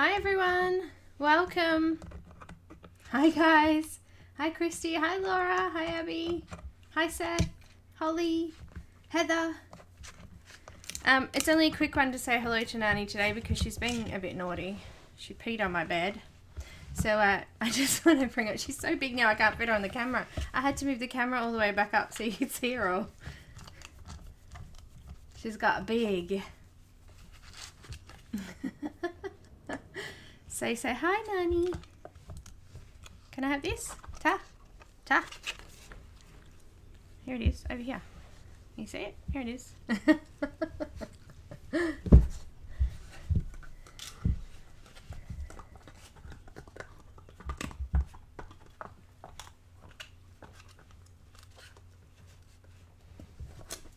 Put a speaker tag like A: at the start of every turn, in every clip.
A: Hi everyone, welcome. Hi guys. Hi Christy, hi Laura, hi Abby, hi Seth, Holly, Heather. It's only a quick one to say hello to Nani today because she's being a bit naughty. She peed on my bed. So I just want to bring her. She's so big now I can't fit her on the camera. I had to move the camera all the way back up so you could see her all. She's got big. Say hi, Nani. Can I have this? Ta. Here it is, over here. Can you see it? Here it is.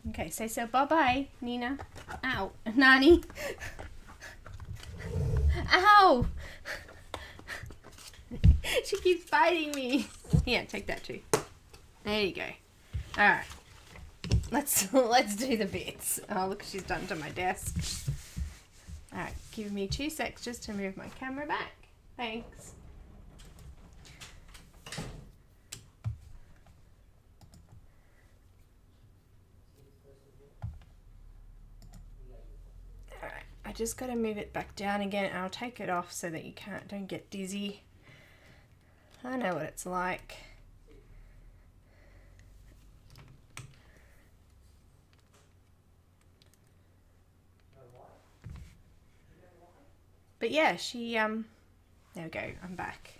A: Okay, say so bye-bye, Neenah. Ow. Nani. Ow! She keeps biting me. Yeah, take that too. There you go. Alright. Let's do the bits. Oh, look, she's done to my desk. Alright, give me 2 secs just to move my camera back. Thanks. Alright, I just got to move it back down again. I'll take it off so that you don't get dizzy. I know what it's like. But yeah, she there we go, I'm back.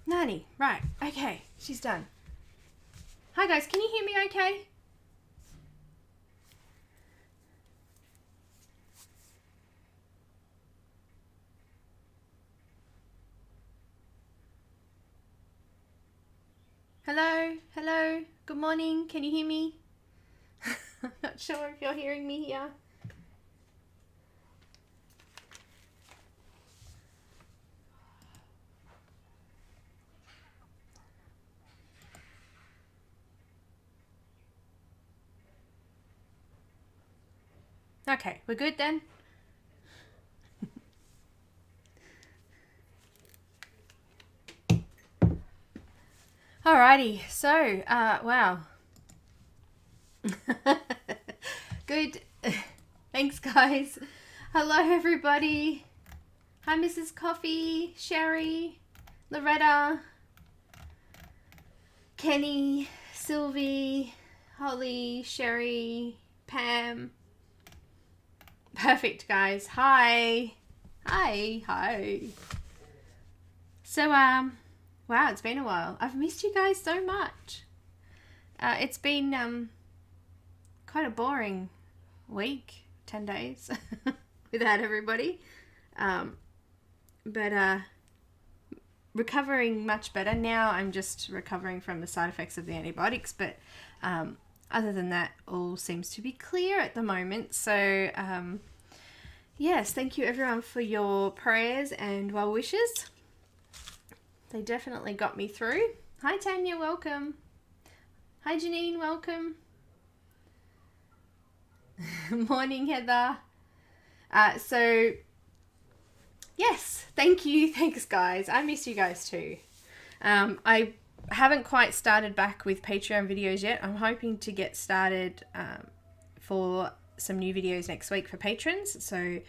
A: Nani, right, okay, she's done. Hi guys, can you hear me okay? Hello, good morning, can you hear me? I'm not sure if you're hearing me here. Okay, we're good then? Alrighty, so, wow. Good. Thanks, guys. Hello, everybody. Hi, Mrs. Coffee, Sherry, Loretta, Kenny, Sylvie, Holly, Sherry, Pam. Perfect, guys. Hi. So, wow, it's been a while. I've missed you guys so much. It's been quite a boring week, 10 days without everybody. But recovering much better. Now I'm just recovering from the side effects of the antibiotics, but other than that, all seems to be clear at the moment. So yes, thank you everyone for your prayers and well wishes. They definitely got me through. Hi Tanya, welcome. Hi Janine, welcome. Morning Heather. So yes, thank you. Thanks guys. I miss you guys too. I haven't quite started back with Patreon videos yet. I'm hoping to get started for some new videos next week for patrons. So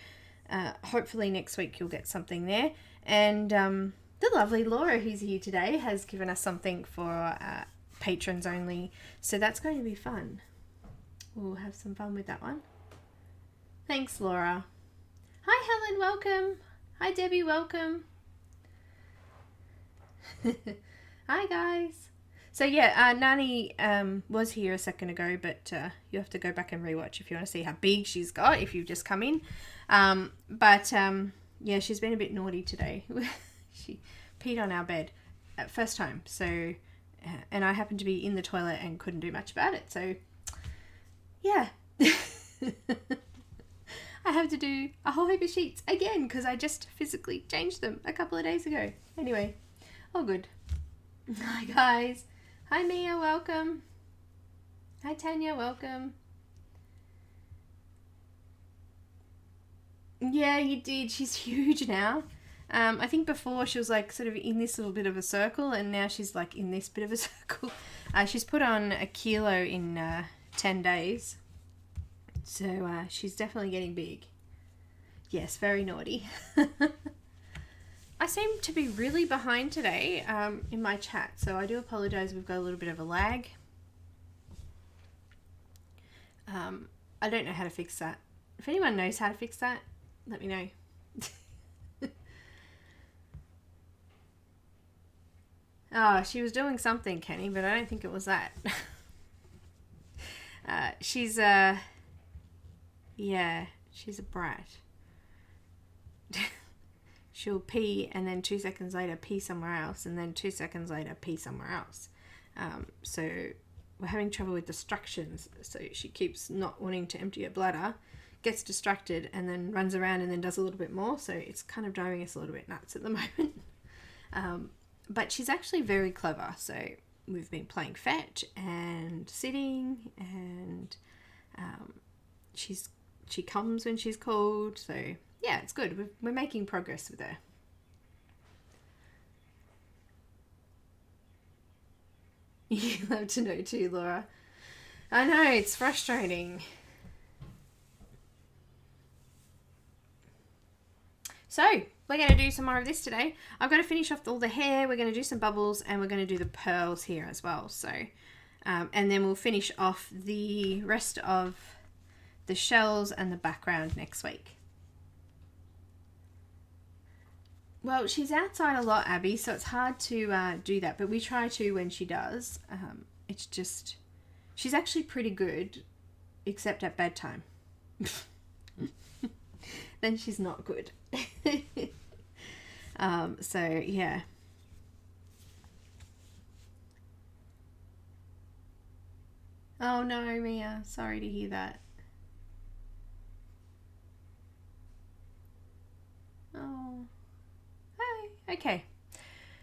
A: hopefully next week you'll get something there. And the lovely Laura who's here today has given us something for patrons only. So that's going to be fun. We'll have some fun with that one. Thanks, Laura. Hi, Helen. Welcome. Hi, Debbie. Welcome. Hi, guys. So, yeah, Nani was here a second ago, but you have to go back and rewatch if you want to see how big she's got, if you've just come in. Yeah, she's been a bit naughty today. She peed on our bed at first time. So, and I happened to be in the toilet and couldn't do much about it. So, yeah. I have to do a whole heap of sheets again because I just physically changed them a couple of days ago. Anyway, all good. Hi guys. Hi Mia, welcome. Hi Tanya, welcome. Yeah, you did. She's huge now. I think before she was like sort of in this little bit of a circle, and now she's like in this bit of a circle. She's put on a kilo in 10 days. So she's definitely getting big. Yes, very naughty. I seem to be really behind today in my chat, so I do apologise. We've got a little bit of a lag. I don't know how to fix that. If anyone knows how to fix that, let me know. Oh, she was doing something, Kenny, but I don't think it was that. She's yeah, she's a brat. She'll pee and then 2 seconds later pee somewhere else, and then 2 seconds later pee somewhere else. So we're having trouble with distractions. So she keeps not wanting to empty her bladder, gets distracted, and then runs around and then does a little bit more. So it's kind of driving us a little bit nuts at the moment. But she's actually very clever. So we've been playing fetch and sitting, and she comes when she's called. So yeah, it's good. We're making progress with her. You love to know too, Laura. I know, it's frustrating. So, we're going to do some more of this today. I've got to finish off all the hair, we're going to do some bubbles, and we're going to do the pearls here as well. So, and then we'll finish off the rest of the shells and the background next week. Well, she's outside a lot, Abby, so it's hard to do that, but we try to when she does. It's just, she's actually pretty good, except at bedtime. Then she's not good. So, yeah. Oh no, Mia, sorry to hear that. Oh. Okay,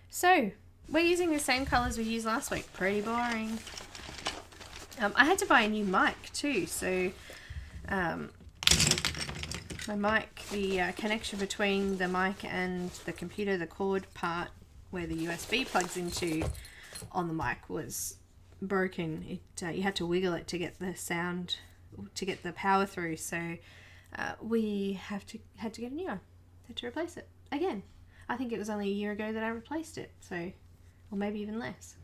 A: so we're using the same colours we used last week. Pretty boring. I had to buy a new mic too, so my mic, the connection between the mic and the computer, the cord part where the USB plugs into on the mic was broken. You had to wiggle it to get the sound, to get the power through, so we had to get a new one. Had to replace it again. I think it was only a year ago that I replaced it, so, or maybe even less.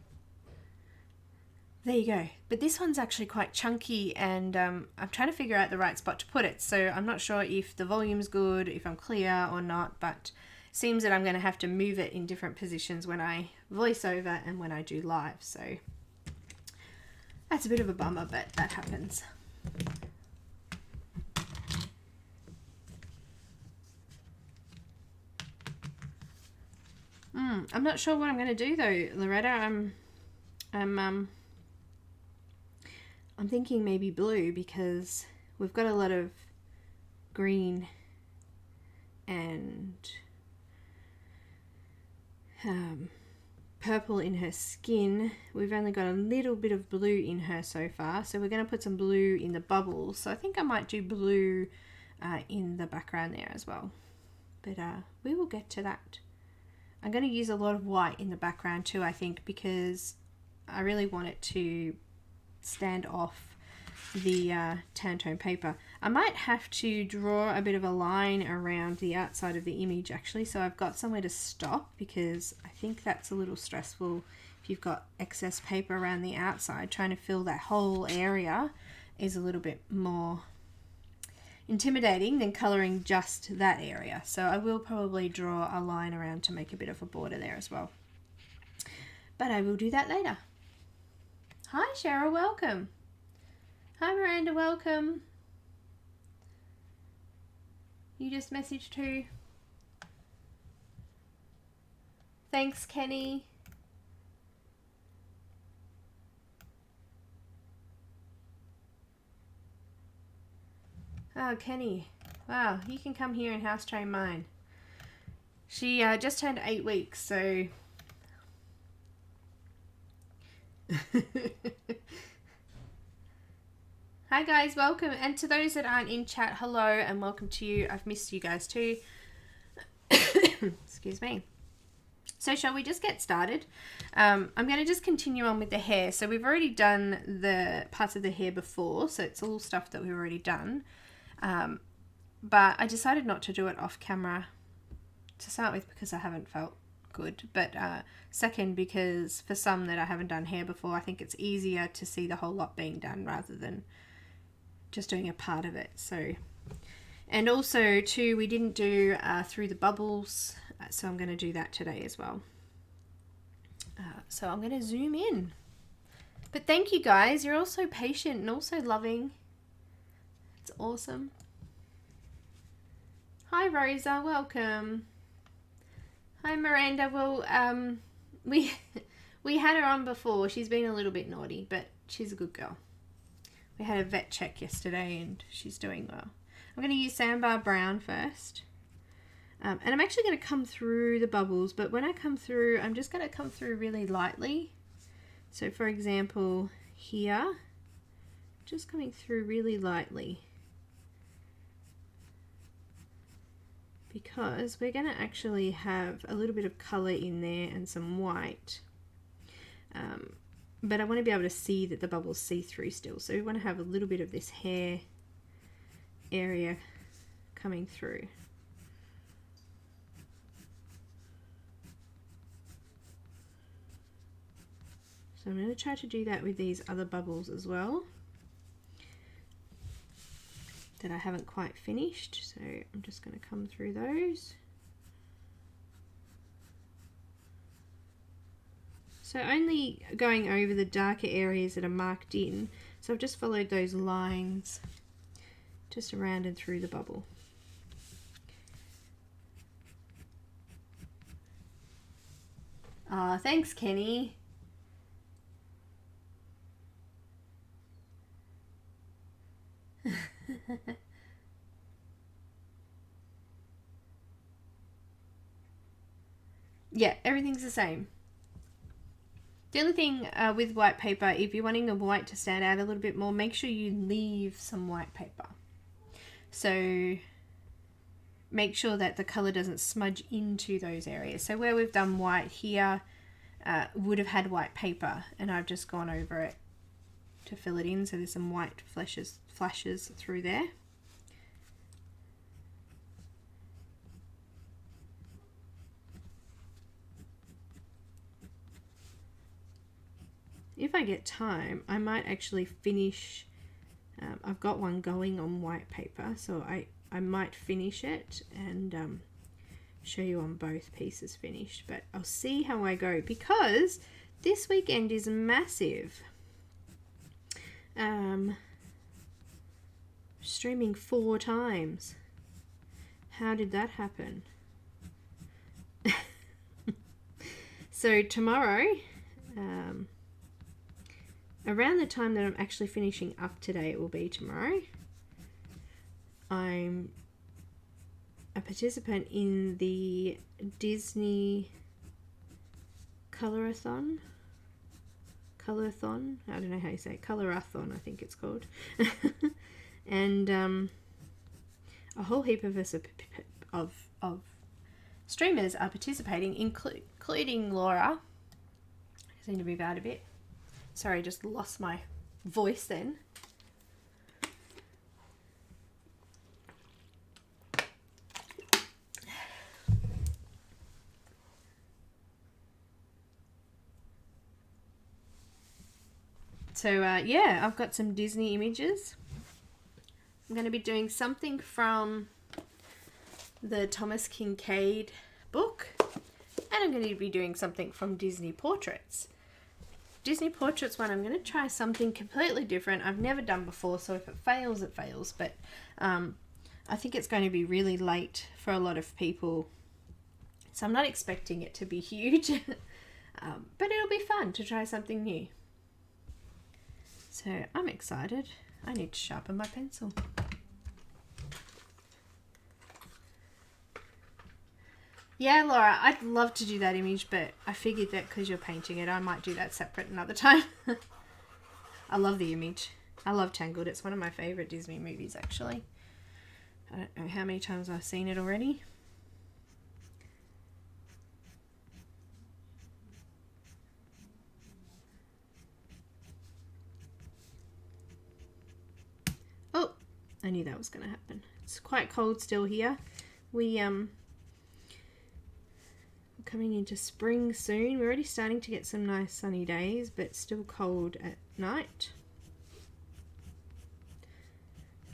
A: There you go. But this one's actually quite chunky, and I'm trying to figure out the right spot to put it. So I'm not sure if the volume's good, if I'm clear or not, but it seems that I'm going to have to move it in different positions when I voice over and when I do live. So that's a bit of a bummer, but that happens. I'm not sure what I'm going to do though, Loretta. I'm thinking maybe blue, because we've got a lot of green and purple in her skin. We've only got a little bit of blue in her so far, so we're going to put some blue in the bubbles. So I think I might do blue in the background there as well, but we will get to that. I'm going to use a lot of white in the background too, I think, because I really want it to stand off the Tantone paper. I might have to draw a bit of a line around the outside of the image actually, so I've got somewhere to stop, because I think that's a little stressful if you've got excess paper around the outside. Trying to fill that whole area is a little bit more intimidating than colouring just that area. So I will probably draw a line around to make a bit of a border there as well. But I will do that later. Hi Cheryl, welcome. Hi Miranda, welcome. You just messaged too. Thanks Kenny. Oh, Kenny. Wow, you can come here and house train mine. She just turned 8 weeks, so... Hi guys, welcome. And to those that aren't in chat, hello and welcome to you. I've missed you guys too. Excuse me. So shall we just get started? I'm going to just continue on with the hair. So we've already done the parts of the hair before, so it's all stuff that we've already done. But I decided not to do it off camera to start with because I haven't felt good. But second, because for some that I haven't done hair before, I think it's easier to see the whole lot being done rather than just doing a part of it. So, and also too, we didn't do through the bubbles, so I'm going to do that today as well. So I'm going to zoom in. But thank you guys, you're all so patient and also loving. It's awesome. Hi Rosa, welcome. Hi Miranda. Well, we had her on before. She's been a little bit naughty, but she's a good girl. We had a vet check yesterday and she's doing well. I'm going to use Sandbar Brown first. And I'm actually going to come through the bubbles, but when I come through, I'm just going to come through really lightly. So for example, here, just coming through really lightly. Because we're going to actually have a little bit of colour in there and some white. But I want to be able to see that the bubbles see through still. So we want to have a little bit of this hair area coming through. So I'm going to try to do that with these other bubbles as well that I haven't quite finished. So I'm just going to come through those. So only going over the darker areas that are marked in. So I've just followed those lines just around and through the bubble. Ah, thanks Kenny. Yeah, everything's the same. The only thing with white paper, if you're wanting the white to stand out a little bit more, make sure you leave some white paper. So make sure that the colour doesn't smudge into those areas. So where we've done white here would have had white paper, and I've just gone over it to fill it in. So there's some white flashes through there. If I get time, I might actually finish, I've got one going on white paper, so I might finish it and show you on both pieces finished, but I'll see how I go because this weekend is massive. Streaming 4 times. How did that happen? So tomorrow, around the time that I'm actually finishing up today, it will be tomorrow, I'm a participant in the Disney Colorathon. I don't know how you say it. Colorathon, I think it's called. And a whole heap of us of streamers are participating, including Laura. I seem to be bad a bit. Sorry, I just lost my voice then. So yeah, I've got some Disney images. I'm going to be doing something from the Thomas Kincaid book, and I'm going to be doing something from Disney Portraits. Disney Portraits one, I'm going to try something completely different. I've never done before, so if it fails, it fails. But I think it's going to be really late for a lot of people, so I'm not expecting it to be huge. But it'll be fun to try something new. So I'm excited. I need to sharpen my pencil. Yeah, Laura, I'd love to do that image, but I figured that because you're painting it, I might do that separate another time. I love the image. I love Tangled. It's one of my favourite Disney movies, actually. I don't know how many times I've seen it already. Oh, I knew that was going to happen. It's quite cold still here. We're coming into spring soon. We're already starting to get some nice sunny days, but still cold at night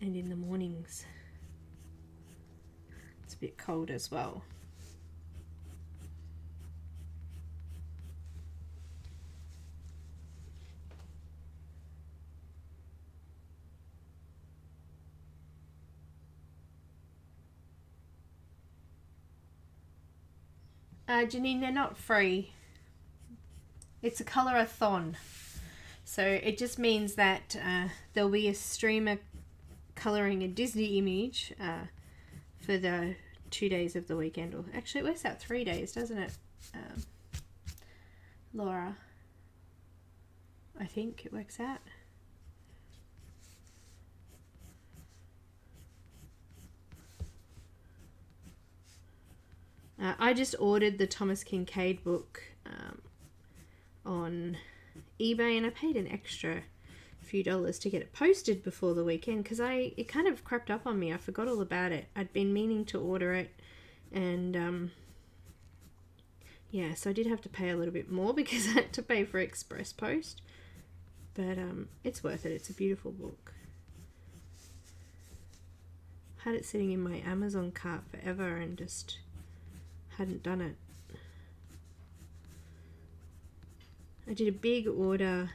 A: and in the mornings. It's a bit cold as well. Janine, they're not free. It's a colour-a-thon. So it just means that there'll be a streamer colouring a Disney image for the 2 days of the weekend. Or actually, it works out 3 days, doesn't it, Laura? I think it works out. I just ordered the Thomas Kincaid book on eBay, and I paid an extra few dollars to get it posted before the weekend because it kind of crept up on me. I forgot all about it. I'd been meaning to order it, and yeah, so I did have to pay a little bit more because I had to pay for express post, but it's worth it. It's a beautiful book. Had it sitting in my Amazon cart forever and just hadn't done it. I did a big order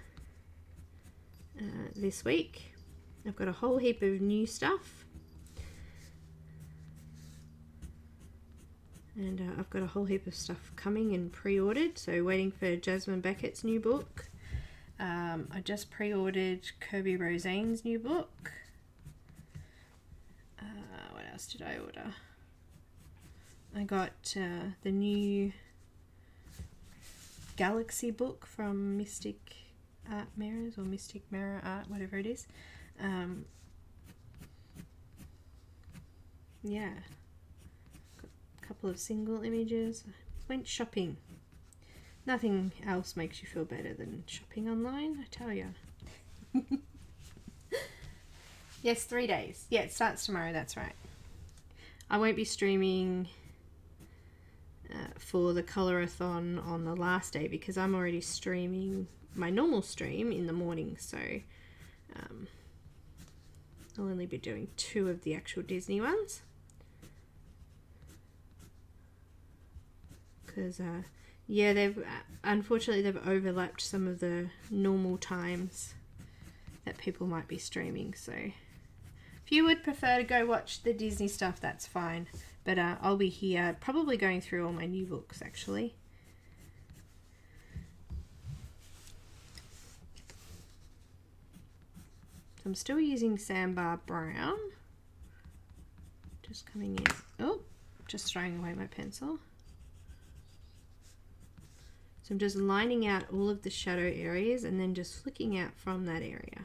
A: this week. I've got a whole heap of new stuff, and I've got a whole heap of stuff coming and pre-ordered, so waiting for Jasmine Beckett's new book. I just pre-ordered Kirby Rosane's new book. What else did I order? I got the new Galaxy book from Mystic Art Mirrors, or Mystic Mirror Art, whatever it is. Yeah, got a couple of single images. Went shopping. Nothing else makes you feel better than shopping online, I tell you. Yes, 3 days. Yeah, it starts tomorrow, that's right. I won't be streaming for the colour-a-thon on the last day because I'm already streaming my normal stream in the morning, so I'll only be doing 2 of the actual Disney ones because yeah, unfortunately they've overlapped some of the normal times that people might be streaming, so if you would prefer to go watch the Disney stuff, that's fine. But I'll be here probably going through all my new books, actually. So I'm still using Sandbar Brown. Just coming in. Oh, just throwing away my pencil. So I'm just lining out all of the shadow areas and then just flicking out from that area.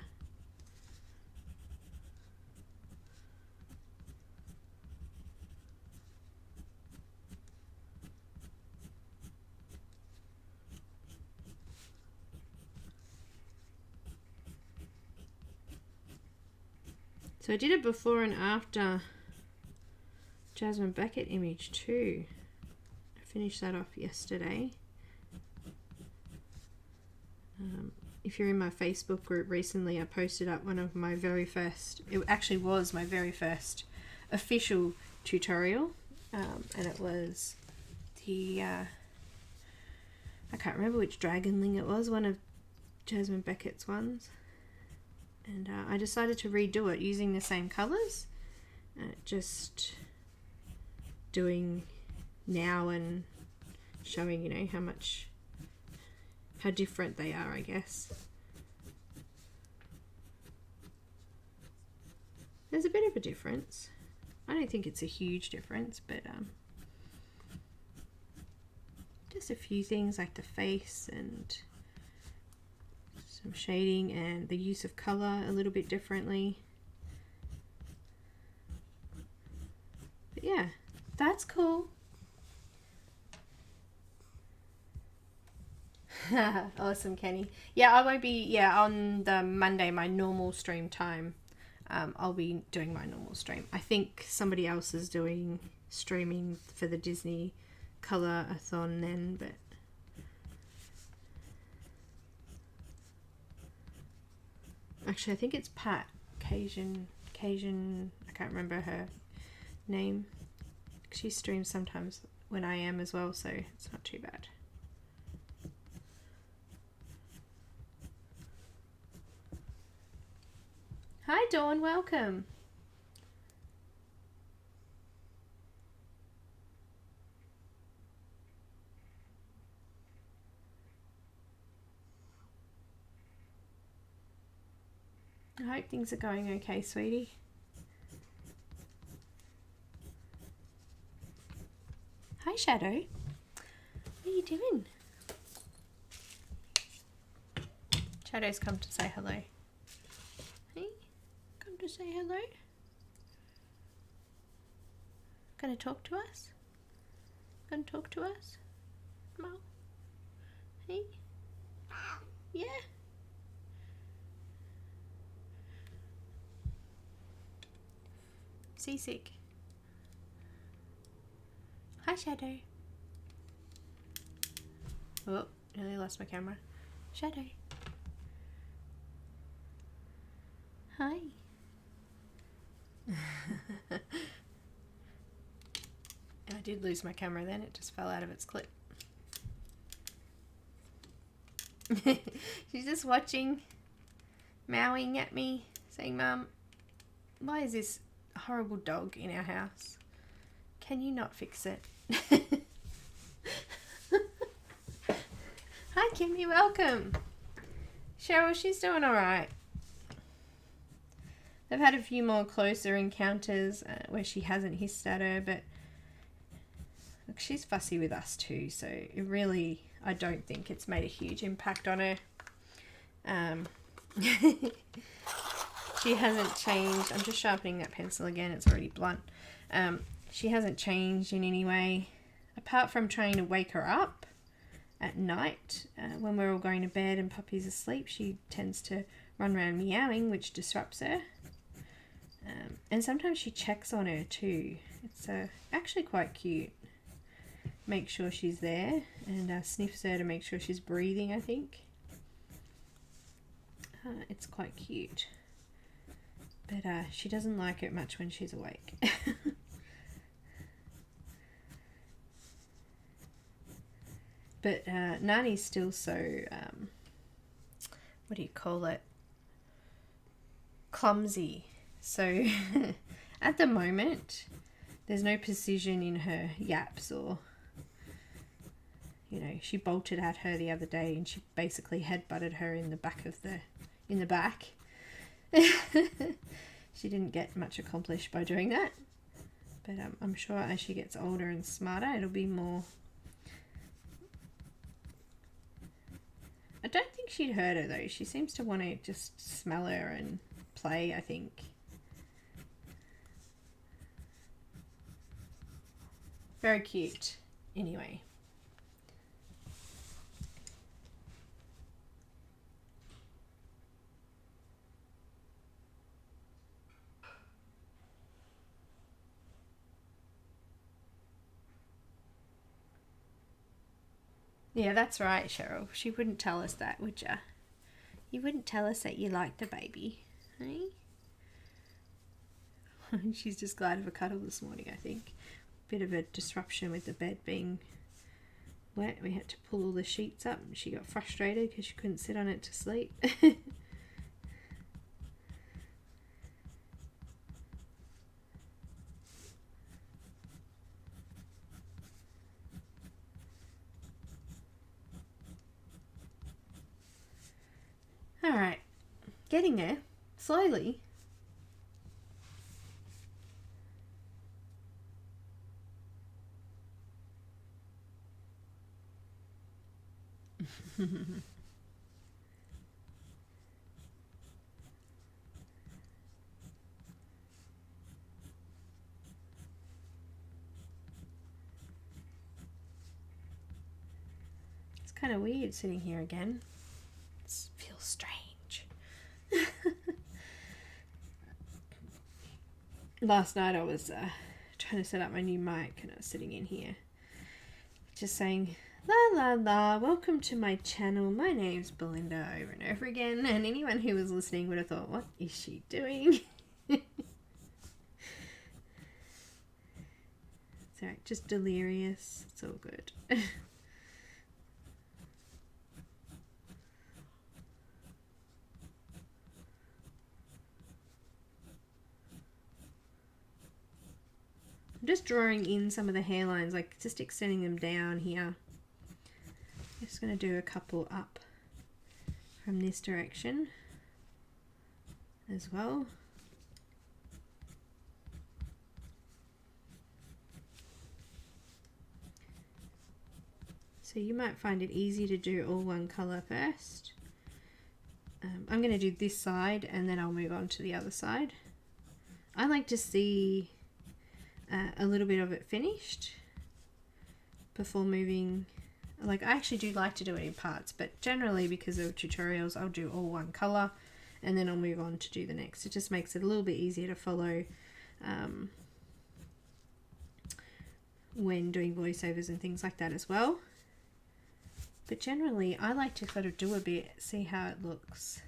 A: So I did it before and after Jasmine Beckett image too. I finished that off yesterday. If you're in my Facebook group recently, I posted up one of my very first, it actually was my very first official tutorial, and it was the, I can't remember which dragonling it was, one of Jasmine Beckett's ones. And I decided to redo it using the same colours, just doing now and showing, you know, how different they are, I guess. There's a bit of a difference. I don't think it's a huge difference, but just a few things like the face and some shading and the use of color a little bit differently. But yeah, that's cool. Awesome, Kenny. Yeah, I won't be, on the Monday, my normal stream time. I'll be doing my normal stream. I think somebody else is doing streaming for the Disney Color-a-thon then, but actually I think it's Pat Cajun, I can't remember her name. She streams sometimes when I am as well, so it's not too bad. Hi Dawn, welcome. I hope things are going okay, sweetie. Hi Shadow. What are you doing? Shadow's come to say hello. Hey, come to say hello. Gonna talk to us? Gonna talk to us? Come on. Hey? Yeah? Seasick. Hi Shadow. Oh, nearly lost my camera. Shadow. Hi. I did lose my camera then, it just fell out of its clip. She's just watching, mowing at me, saying, Mum, why is this horrible dog in our house? Can you not fix it? Hi Kimmy, welcome. Cheryl, she's doing alright. They've had a few more closer encounters where she hasn't hissed at her, but look, she's fussy with us too, so it really, I don't think it's made a huge impact on her. She hasn't changed. I'm just sharpening that pencil again, it's already blunt. She hasn't changed in any way, apart from trying to wake her up at night when we're all going to bed and Puppy's asleep. She tends to run around meowing, which disrupts her. And sometimes she checks on her too. It's actually quite cute. Make sure she's there and sniffs her to make sure she's breathing, I think. It's quite cute. But she doesn't like it much when she's awake. But Nani's still so, what do you call it? Clumsy. So at the moment, there's no precision in her yaps, or, you know, she bolted at her the other day and she basically headbutted her in the back of the back. She didn't get much accomplished by doing that. But I'm sure as she gets older and smarter, it'll be more. I don't think she'd hurt her though. She seems to want to just smell her and play, I think. Very cute. Anyway. Yeah, that's right, Cheryl. She wouldn't tell us that, would ya? You wouldn't tell us that you liked the baby, eh? She's just glad of a cuddle this morning, I think. Bit of a disruption with the bed being wet. We had to pull all the sheets up. She got frustrated because she couldn't sit on it to sleep. Alright, getting there, slowly. kind of weird sitting here again. It feels strange. Last night I was trying to set up my new mic and I was sitting in here just saying, la la la, welcome to my channel. My name's Belinda, over and over again. And anyone who was listening would have thought, what is she doing? It's alright, just delirious. It's all good. I'm just drawing in some of the hairlines, like just extending them down here. Just going to do a couple up from this direction as well. So you might find it easy to do all one colour first. I'm going to do this side and then I'll move on to the other side. I like to see a little bit of it finished before moving. Like, I actually do like to do it in parts, but generally because of tutorials I'll do all one colour and then I'll move on to do the next. It just makes it a little bit easier to follow when doing voiceovers and things like that as well. But generally I like to sort of do a bit, see how it looks,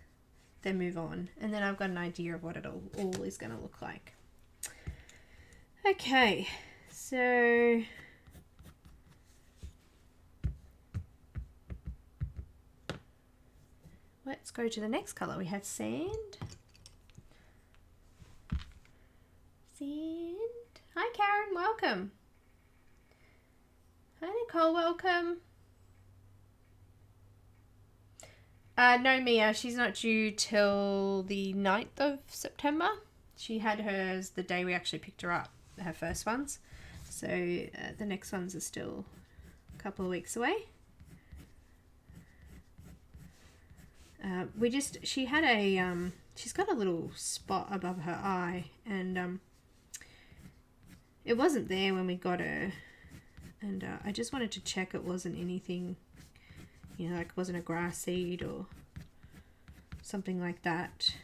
A: then move on, and then I've got an idea of what it all is going to look like. Okay, so let's go to the next colour. We have sand. Sand. Hi Caran, welcome. Hi Nicole, welcome. No, Mia, she's not due till the 9th of September. She had hers the day we actually picked her up, her first ones. So the next ones are still a couple of weeks away. She had a, she's got a little spot above her eye, and it wasn't there when we got her. And I just wanted to check it wasn't anything, you know, like it wasn't a grass seed or something like that.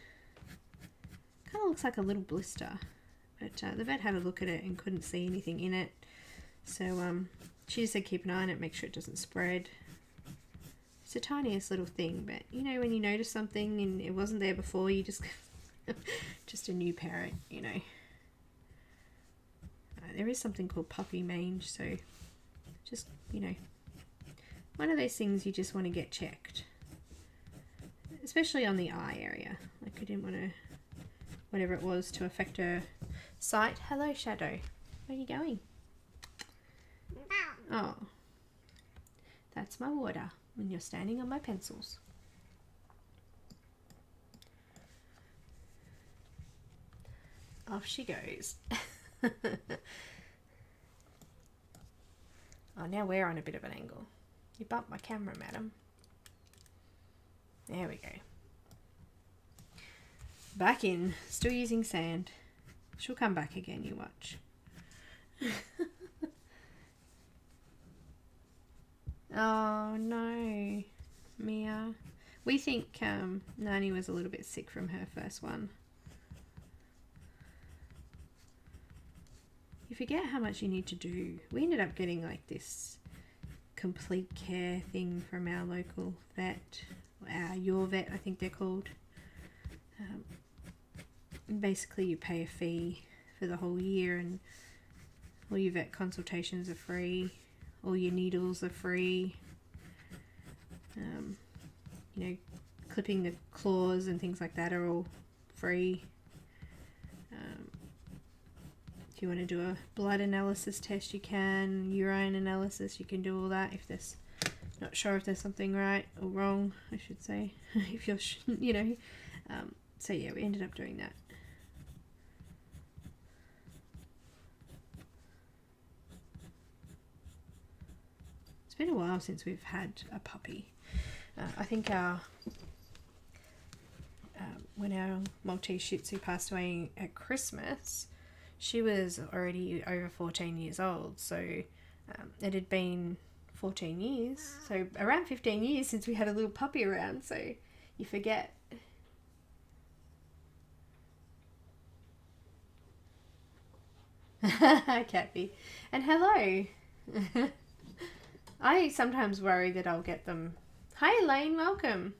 A: Kind of looks like a little blister, but the vet had a look at it and couldn't see anything in it. So she just said keep an eye on it, make sure it doesn't spread. It's the tiniest little thing, but you know, when you notice something and it wasn't there before, you just just a new parrot, you know. There is something called puppy mange, so just, you know, one of those things you just want to get checked, especially on the eye area. Like I didn't want to, whatever it was, to affect her sight. Hello Shadow, where are you going? Oh, that's my water when you're standing on my pencils. Off she goes. Oh, now we're on a bit of an angle. You bumped my camera, madam. There we go. Back in. Still using sand. She'll come back again, you watch. Oh, no. Mia. We think Nani was a little bit sick from her first one. You forget how much you need to do. We ended up getting like this complete care thing from our local vet, your vet I think they're called. Basically you pay a fee for the whole year and all your vet consultations are free, all your needles are free, you know, clipping the claws and things like that are all free. If you want to do a blood analysis test, you can. Urine analysis, you can do all that. If there's not sure if there's something right or wrong, I should say. If you're, you know. So yeah, we ended up doing that. It's been a while since we've had a puppy. I think when our Maltese Shih Tzu passed away at Christmas, she was already over 14 years old, so it had been 14 years. So around 15 years since we had a little puppy around, so you forget. Kathy. And hello. I sometimes worry that I'll get them. Hi Elaine, welcome.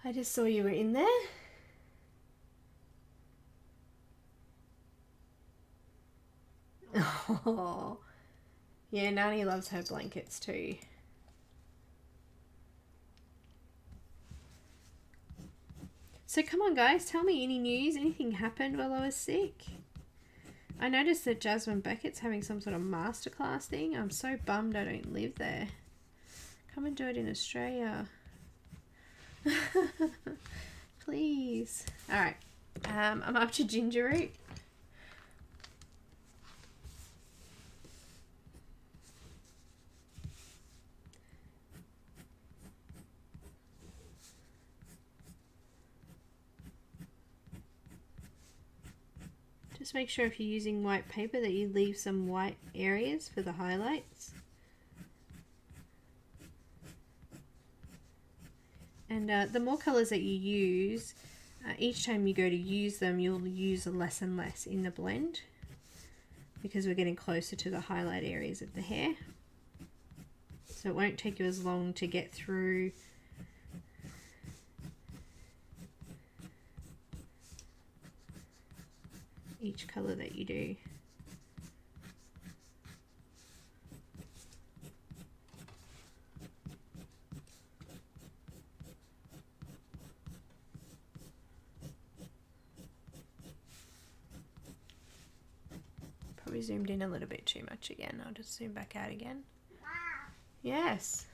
A: I just saw you were in there. Oh, yeah, Nani loves her blankets too. So come on guys, tell me any news, anything happened while I was sick? I noticed that Jasmine Beckett's having some sort of masterclass thing. I'm so bummed I don't live there. Come and do it in Australia. Please. Alright, I'm up to ginger root. Just make sure if you're using white paper that you leave some white areas for the highlights. And the more colours that you use, each time you go to use them, you'll use less and less in the blend because we're getting closer to the highlight areas of the hair. So it won't take you as long to get through each colour that you do. Probably zoomed in a little bit too much again. I'll just zoom back out again. Yes.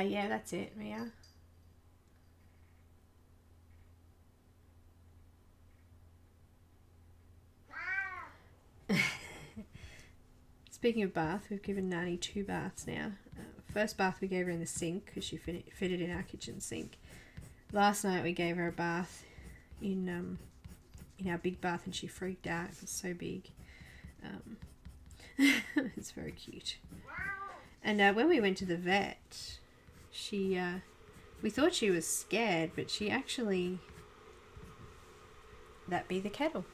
A: Yeah, that's it, Mia. Speaking of bath, we've given Nani 2 baths now. First bath we gave her in the sink because she fitted in our kitchen sink. Last night we gave her a bath in our big bath and she freaked out. It was so big. It's very cute. And when we went to the vet, we thought she was scared, but she actually, that be the kettle.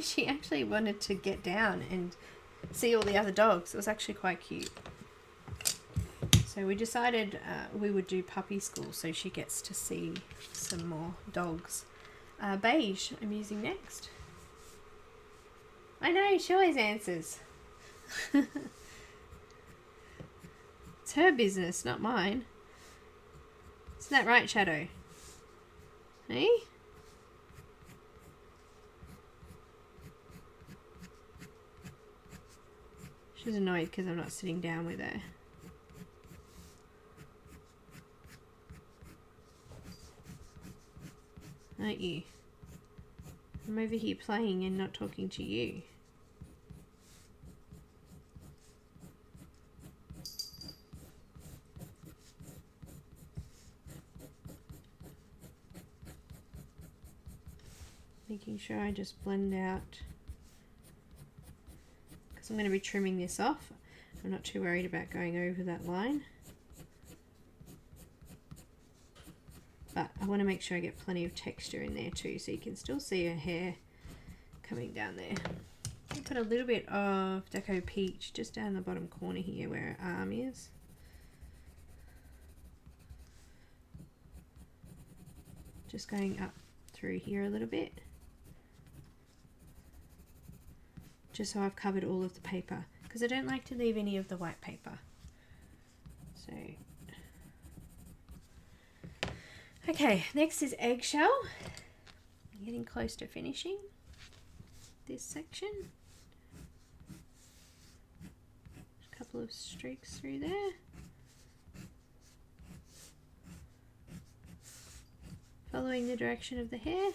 A: She actually wanted to get down and see all the other dogs. It was actually quite cute. So we decided we would do puppy school so she gets to see some more dogs. Beige I'm using next. I know, she always answers. It's her business, not mine. Isn't that right, Shadow? Hey? She's annoyed because I'm not sitting down with her. Aren't you? I'm over here playing and not talking to you. Making sure I just blend out, because I'm going to be trimming this off. I'm not too worried about going over that line, but I want to make sure I get plenty of texture in there too, so you can still see her hair coming down there. I'll put a little bit of Deco Peach just down the bottom corner here where her arm is. Just going up through here a little bit, just so I've covered all of the paper, because I don't like to leave any of the white paper. So, okay, next is Eggshell. I'm getting close to finishing this section. A couple of streaks through there. Following the direction of the hair.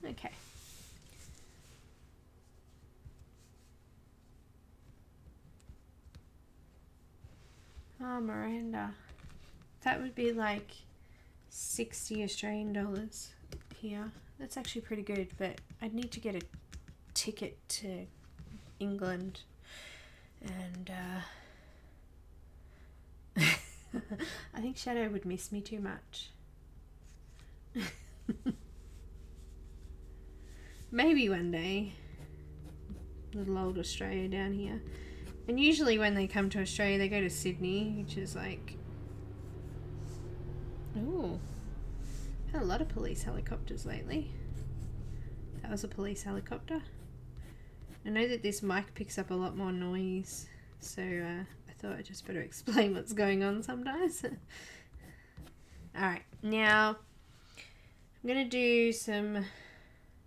A: Okay. Oh, Miranda. That would be like 60 Australian dollars here. That's actually pretty good, but I'd need to get a ticket to England, and I think Shadow would miss me too much. Maybe one day. Little old Australia down here. And usually when they come to Australia, they go to Sydney, which is like... Ooh. Had a lot of police helicopters lately. That was a police helicopter. I know that this mic picks up a lot more noise, so I thought I'd just better explain what's going on sometimes. Alright, now I'm going to do some...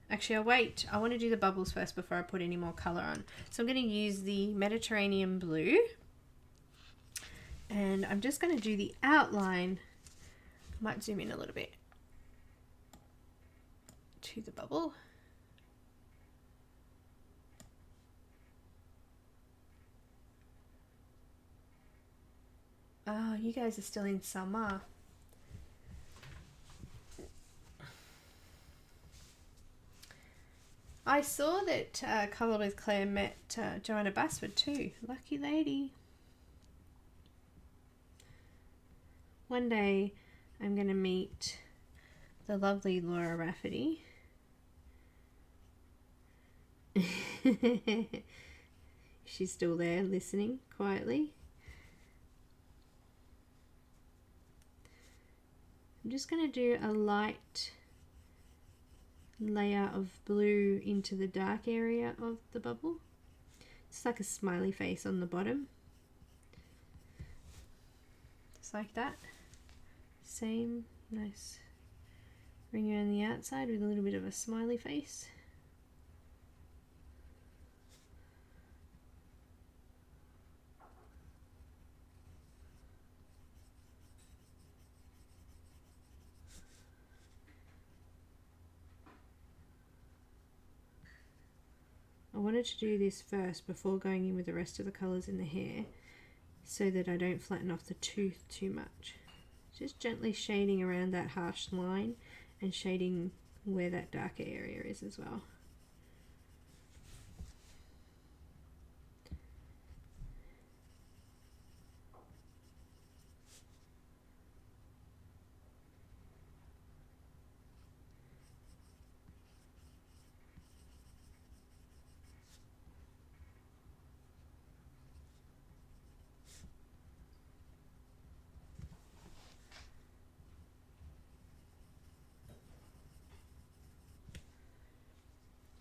A: Actually, I'll wait. I want to do the bubbles first before I put any more colour on. So I'm going to use the Mediterranean blue. And I'm just going to do the outline. I might zoom in a little bit to the bubble. Oh, you guys are still in summer. I saw that Colour with Claire met Joanna Basford too. Lucky lady. One day I'm going to meet the lovely Laura Rafferty. She's still there listening quietly. I'm just going to do a light layer of blue into the dark area of the bubble. It's like a smiley face on the bottom. Just like that. Same nice ring around the outside with a little bit of a smiley face. I wanted to do this first before going in with the rest of the colours in the hair so that I don't flatten off the tooth too much. Just gently shading around that harsh line and shading where that darker area is as well.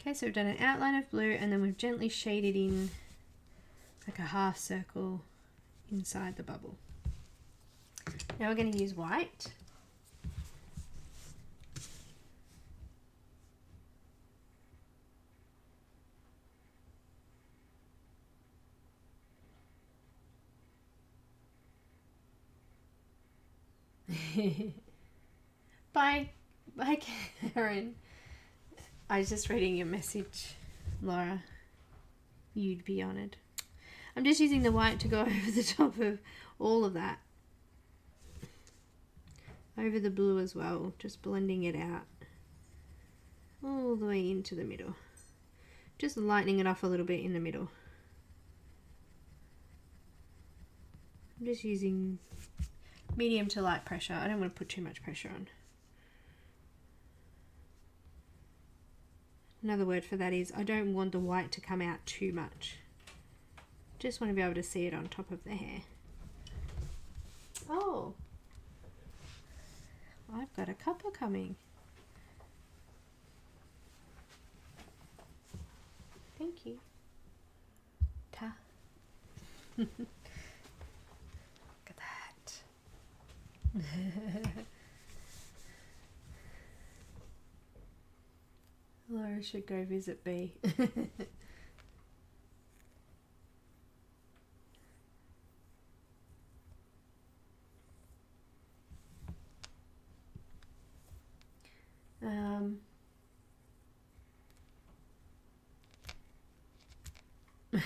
A: Okay, so we've done an outline of blue and then we've gently shaded in like a half circle inside the bubble. Now we're going to use white. Bye, Caran. I was just reading your message, Laura. You'd be honoured. I'm just using the white to go over the top of all of that. Over the blue as well, just blending it out. All the way into the middle. Just lightening it off a little bit in the middle. I'm just using medium to light pressure. I don't want to put too much pressure on. Another word for that is I don't want the white to come out too much. Just want to be able to see it on top of the hair. Oh, I've got a couple coming. Thank you. Ta. Look at that. Laura should go visit B. I've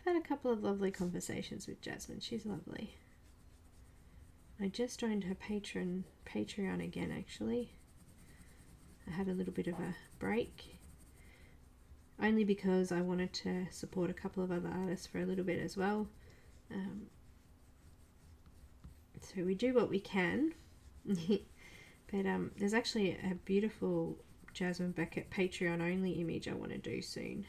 A: had a couple of lovely conversations with Jasmine. She's lovely. I just joined her Patreon again, actually. I had a little bit of a break, only because I wanted to support a couple of other artists for a little bit as well. So we do what we can. But there's actually a beautiful Jasmine Beckett Patreon only image I want to do soon.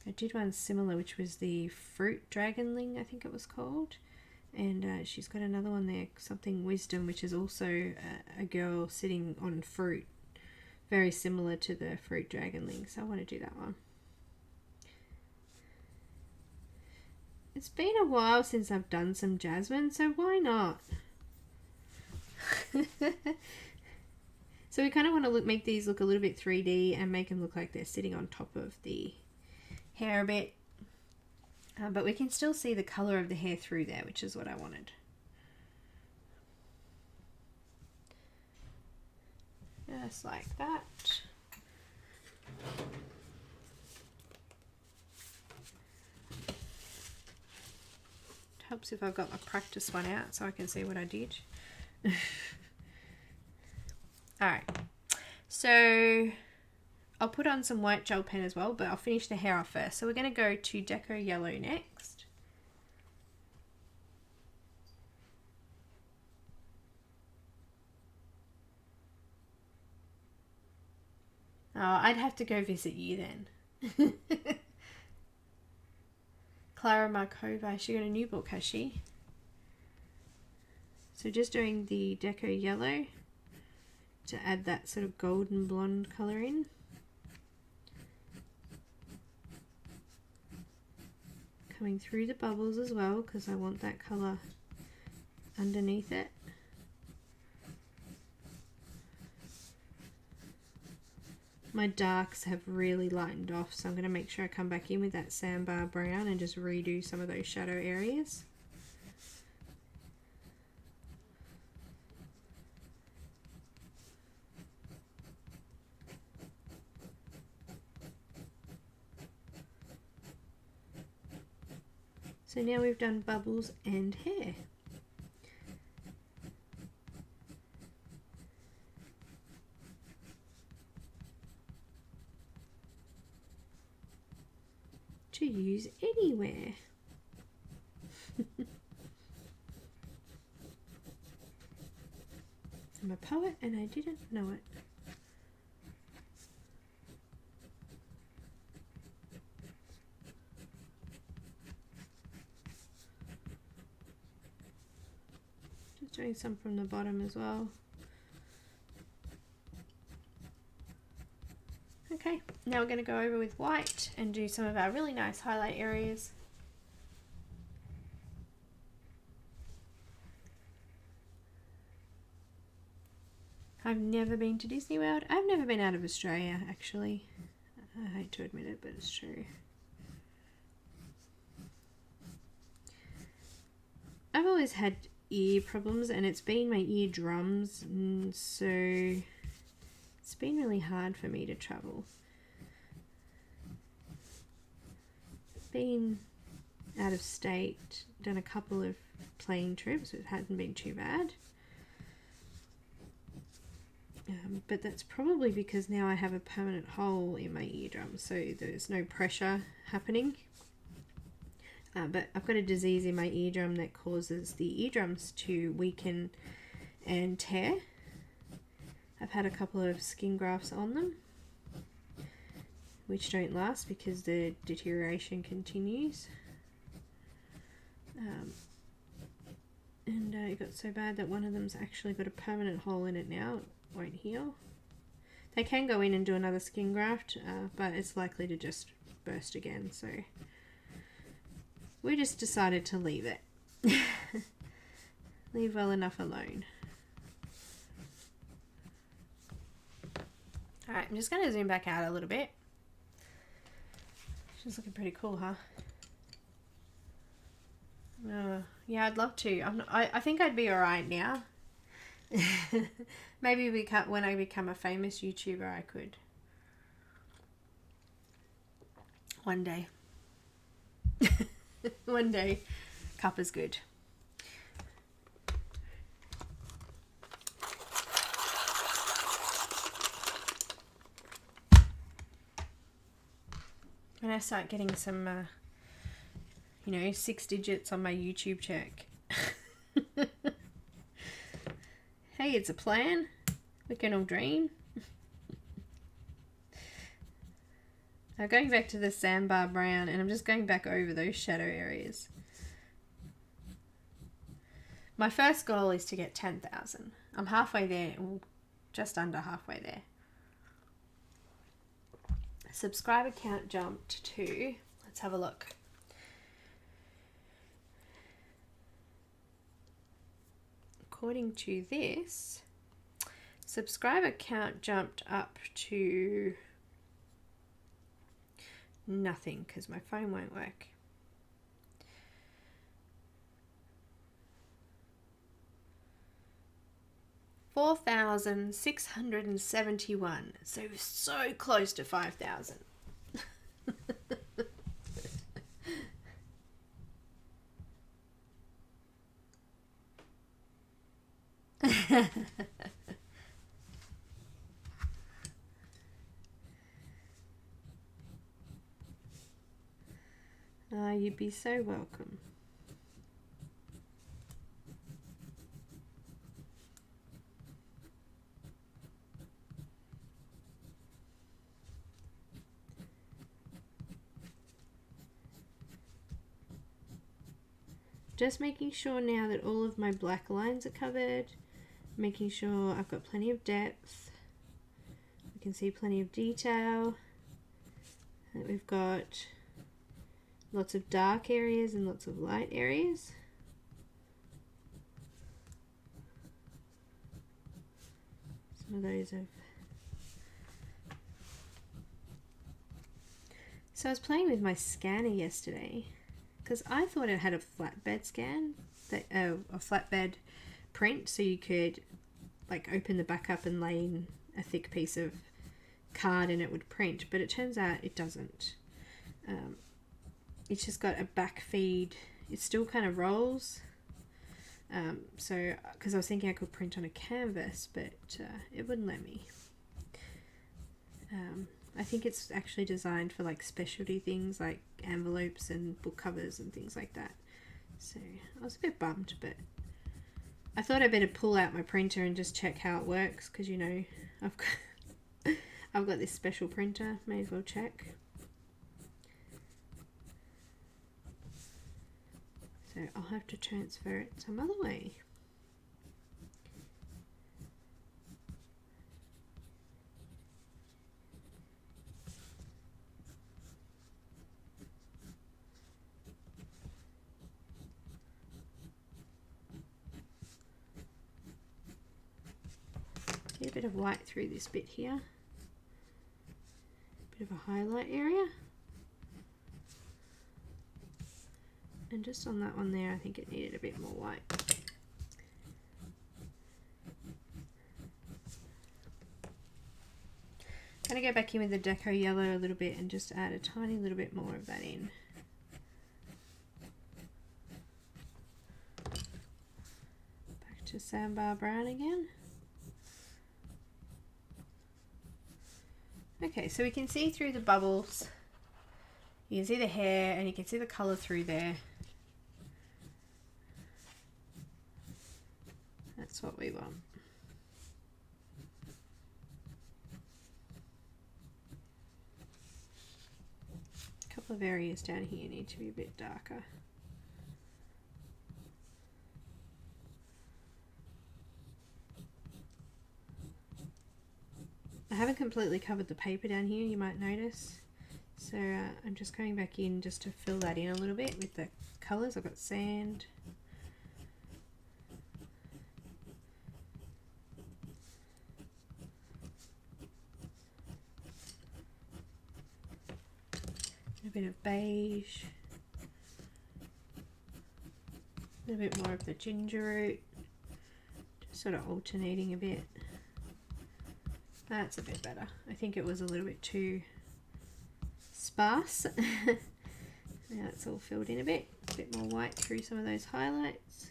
A: I did one similar, which was the fruit dragonling, I think it was called. And she's got another one there, something wisdom, which is also a girl sitting on fruit, very similar to the fruit dragonling. So I want to do that one. It's been a while since I've done some Jasmine, so why not? So we kind of want to make these look a little bit 3D and make them look like they're sitting on top of the hair a bit. But we can still see the colour of the hair through there, which is what I wanted. Just like that. It helps if I've got my practice one out so I can see what I did. Alright, so I'll put on some white gel pen as well, but I'll finish the hair off first. So we're going to go to Deco Yellow next. Oh, I'd have to go visit you then. Clara Markova, she got a new book, has she? So just doing the Deco Yellow to add that sort of golden blonde colour in. Coming through the bubbles as well, because I want that colour underneath it. My darks have really lightened off, so I'm going to make sure I come back in with that sandbar brown and just redo some of those shadow areas. So now we've done bubbles and hair. To use anywhere. I'm a poet and I didn't know it. Just doing some from the bottom as well. Okay, now we're going to go over with white and do some of our really nice highlight areas. I've never been to Disney World. I've never been out of Australia, actually. I hate to admit it, but it's true. I've always had ear problems, and it's been my eardrums, and so it's been really hard for me to travel. Been out of state, done a couple of plane trips, it hadn't been too bad. But that's probably because now I have a permanent hole in my eardrum, so there's no pressure happening. But I've got a disease in my eardrum that causes the eardrums to weaken and tear. I've had a couple of skin grafts on them, which don't last because the deterioration continues. And it got so bad that one of them's actually got a permanent hole in it now. It won't heal. They can go in and do another skin graft, but it's likely to just burst again, so we just decided to leave it. Leave well enough alone. Alright, I'm just going to zoom back out a little bit. She's looking pretty cool, huh? Yeah, I'd love to. I think I'd be alright now. Maybe when I become a famous YouTuber, I could. One day. One day. Cup is good. When I start getting some, you know, 6 digits on my YouTube check. Hey, it's a plan. We can all dream. Now going back to the sandbar brown, and I'm just going back over those shadow areas. My first goal is to get 10,000. I'm halfway there, just under halfway there. Subscriber count jumped to, let's have a look. According to this, subscriber count jumped up to nothing because my phone won't work. $4,671. So close to 5,000. You'd be so welcome. Just making sure now that all of my black lines are covered, making sure I've got plenty of depth. We can see plenty of detail. That we've got lots of dark areas and lots of light areas. Some of those have... So I was playing with my scanner yesterday because I thought it had a flatbed scan, a flatbed print, so you could like open the back up and lay in a thick piece of card and it would print, but it turns out it doesn't. It's just got a back feed. It still kind of rolls. So, because I was thinking I could print on a canvas, but it wouldn't let me. I think it's actually designed for like specialty things like envelopes and book covers and things like that. So I was a bit bummed, but I thought I'd better pull out my printer and just check how it works, because you know I've got this special printer. May as well check. So I'll have to transfer it some other way. Get a bit of white through this bit here. Bit of a highlight area. And just on that one there, I think it needed a bit more white. I'm going to go back in with the deco yellow a little bit and just add a tiny little bit more of that in. Back to sandbar brown again. Okay, so we can see through the bubbles. You can see the hair and you can see the colour through there. That's what we want. A couple of areas down here need to be a bit darker. I haven't completely covered the paper down here, you might notice. So I'm just going back in just to fill that in a little bit with the colours. I've got sand. A bit of beige. A little bit more of the ginger root. Sort of alternating a bit. That's a bit better. I think it was a little bit too sparse. Now it's all filled in a bit more white through some of those highlights.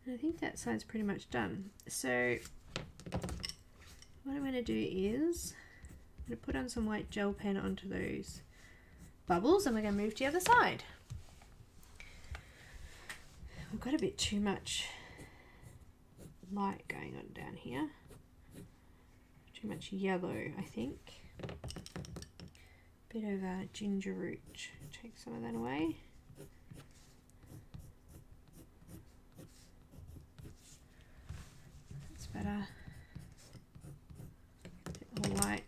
A: I think that side's pretty much done. So what I'm going to do is I'm going to put on some white gel pen onto those bubbles and we're going to move to the other side. We've got a bit too much light going on down here. Too much yellow, I think. Bit of a ginger root. Take some of that away. That's better. A bit more white.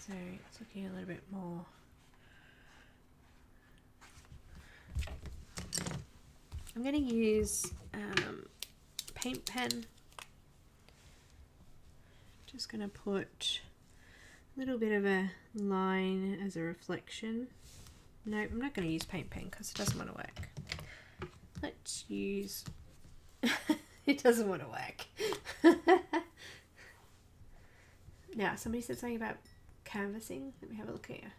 A: So it's looking a little bit more. I'm going to use paint pen. Just going to put a little bit of a line as a reflection. No, I'm not going to use paint pen because it doesn't want to work. Let's use... it doesn't want to work. Now, somebody said something about canvassing. Let me have a look here.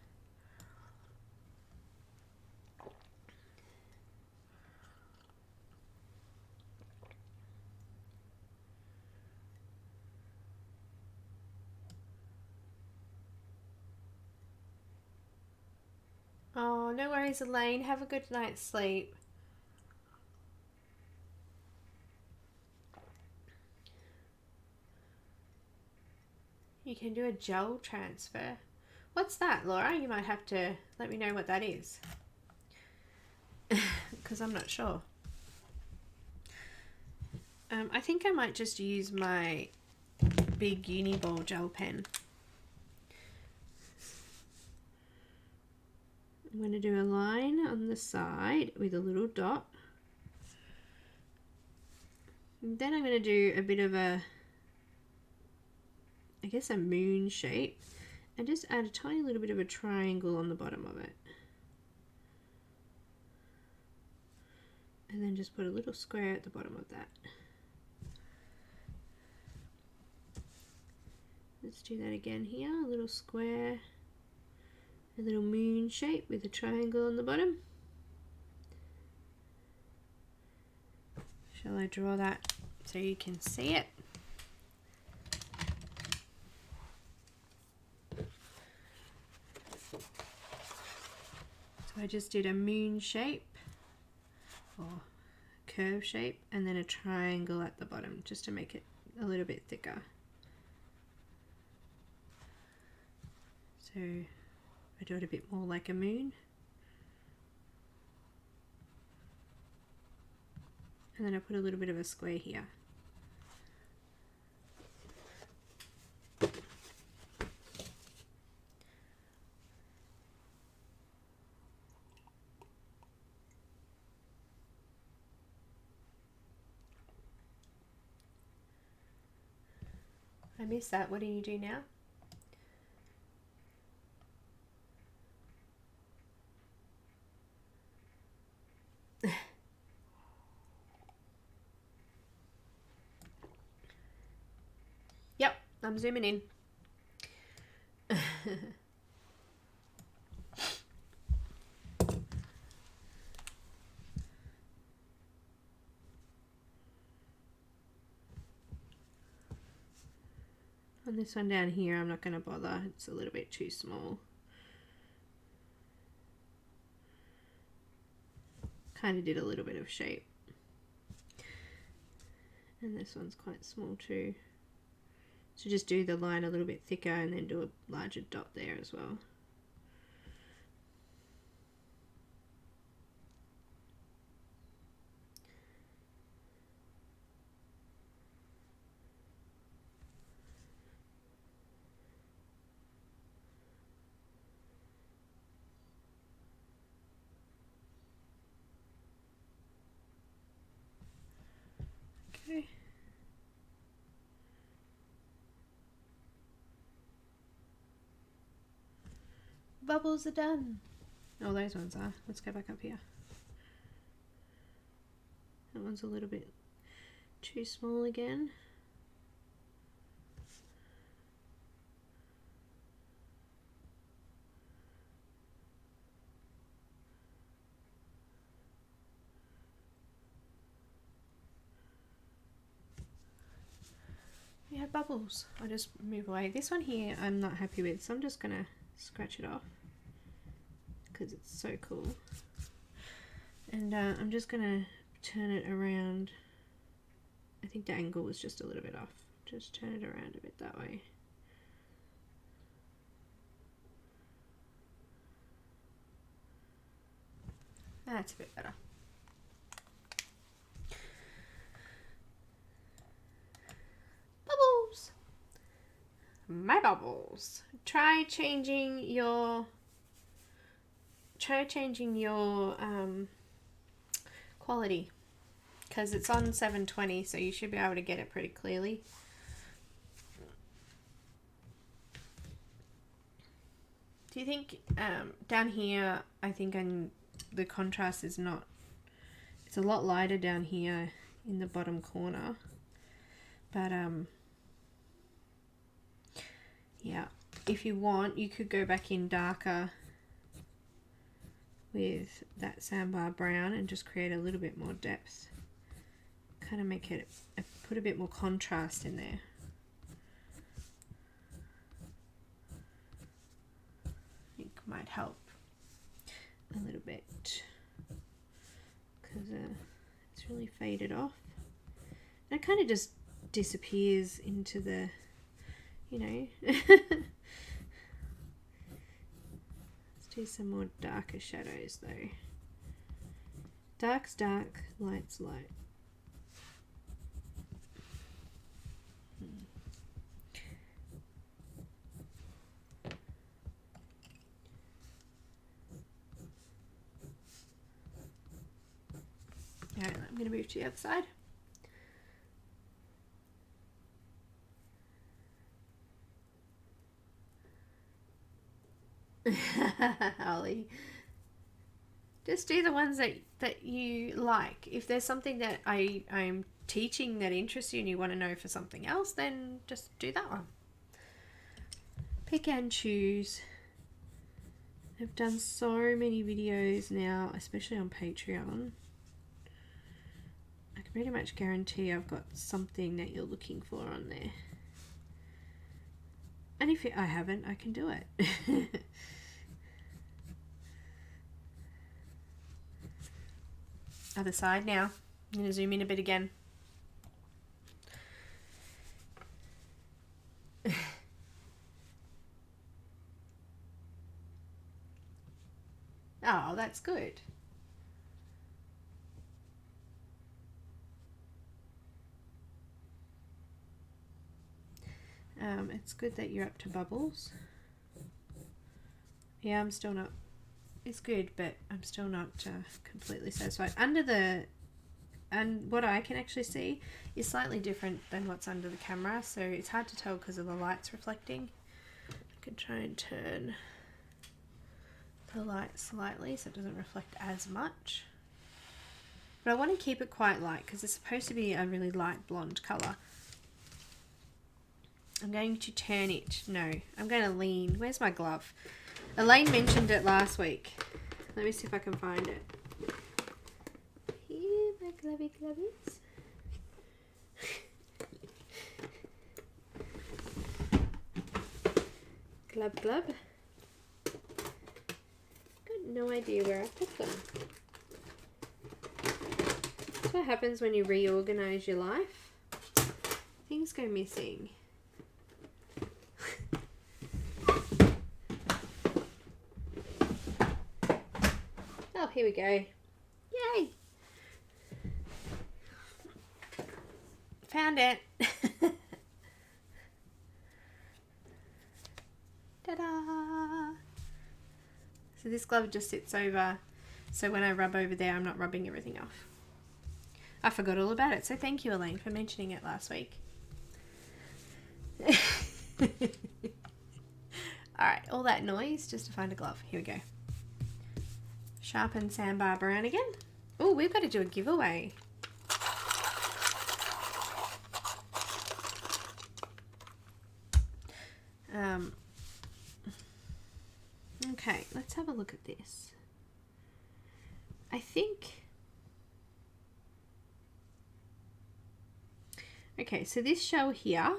A: Oh, no worries, Elaine. Have a good night's sleep. You can do a gel transfer. What's that, Laura? You might have to let me know what that is. Because I'm not sure. I think I might just use my big Uni-Ball gel pen. I'm going to do a line on the side with a little dot. And then I'm going to do a bit of a, I guess, a moon shape, and just add a tiny little bit of a triangle on the bottom of it. And then just put a little square at the bottom of that. Let's do that again here, a little square, a little moon shape with a triangle on the bottom. Shall I draw that so you can see it? So I just did a moon shape or curve shape and then a triangle at the bottom just to make it a little bit thicker. So I do it a bit more like a moon. And then I put a little bit of a square here. I missed that. What do you do now? Yep, I'm zooming in. On this one down here, I'm not going to bother. It's a little bit too small. Kind of did a little bit of shape. And this one's quite small too. So just do the line a little bit thicker and then do a larger dot there as well. bubbles are done. Oh, those ones are. Let's go back up here. That one's a little bit too small again. We have bubbles. I'll just move away. This one here I'm not happy with, so I'm just gonna scratch it off because it's so cool. And I'm just gonna turn it around. I think the angle was just a little bit off. Just turn it around a bit that way. That's a bit better. Bubbles! My bubbles. Try changing your quality, because it's on 720, so you should be able to get it pretty clearly. Do you think down here, I think the contrast is not, it's a lot lighter down here in the bottom corner, but yeah, if you want you could go back in darker with that sandbar brown and just create a little bit more depth, kind of make it, put a bit more contrast in there. I think might help a little bit because it's really faded off and it kind of just disappears into the, you know. Let's do some more darker shadows though. Dark's dark, light's light. Alright, I'm going to move to the other side. Ollie, just do the ones that you like. If there's something that I'm teaching that interests you and you want to know for something else, then just do that one. Pick and choose. I've done so many videos now, especially on Patreon. I can pretty much guarantee I've got something that you're looking for on there. And if I haven't, I can do it. Other side now. I'm going to zoom in a bit again. Oh, that's good. It's good that you're up to bubbles. Yeah, I'm still not, it's good, but I'm still not completely satisfied. And what I can actually see is slightly different than what's under the camera, so it's hard to tell because of the lights reflecting. I can try and turn the light slightly so it doesn't reflect as much. But I want to keep it quite light because it's supposed to be a really light blonde colour. I'm going to turn it. No, I'm going to lean. Where's my glove? Elaine mentioned it last week. Let me see if I can find it. Here, my glovey glovies. Glub glub. Got no idea where I put them. That's what happens when you reorganize your life. Things go missing. Oh, here we go. Yay! Found it. Ta-da! So this glove just sits over, so when I rub over there, I'm not rubbing everything off. I forgot all about it, so thank you, Elaine, for mentioning it last week. Alright, all that noise just to find a glove. Here we go. Sharpen sandbar brown again. Oh, we've got to do a giveaway. Okay, let's have a look at this. I think... Okay, so this shell here,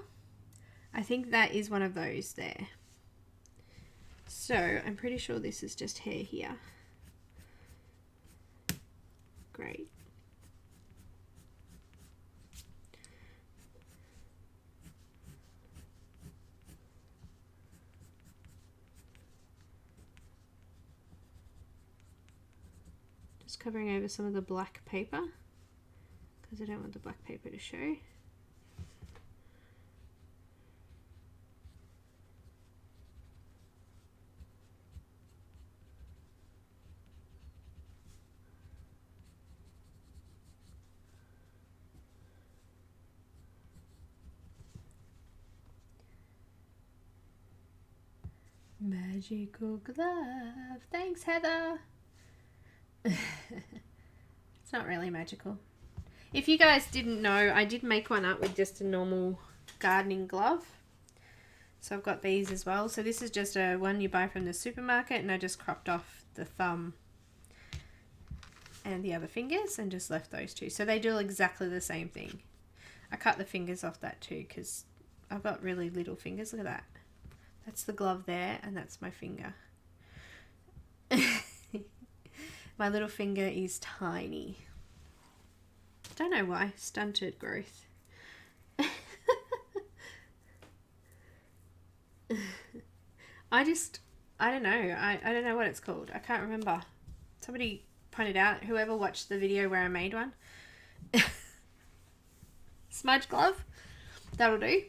A: I think that is one of those there. So I'm pretty sure this is just hair here. Great. Just covering over some of the black paper because I don't want the black paper to show. Magical glove. Thanks, Heather. It's not really magical. If you guys didn't know, I did make one up with just a normal gardening glove. So I've got these as well. So this is just a one you buy from the supermarket, and I just cropped off the thumb and the other fingers and just left those two. So they do exactly the same thing. I cut the fingers off that too because I've got really little fingers. Look at that. That's the glove there, and that's my finger. My little finger is tiny. Don't know why. Stunted growth. I don't know. I don't know what it's called. I can't remember. Somebody pointed out, whoever watched the video where I made one. Smudge glove. That'll do.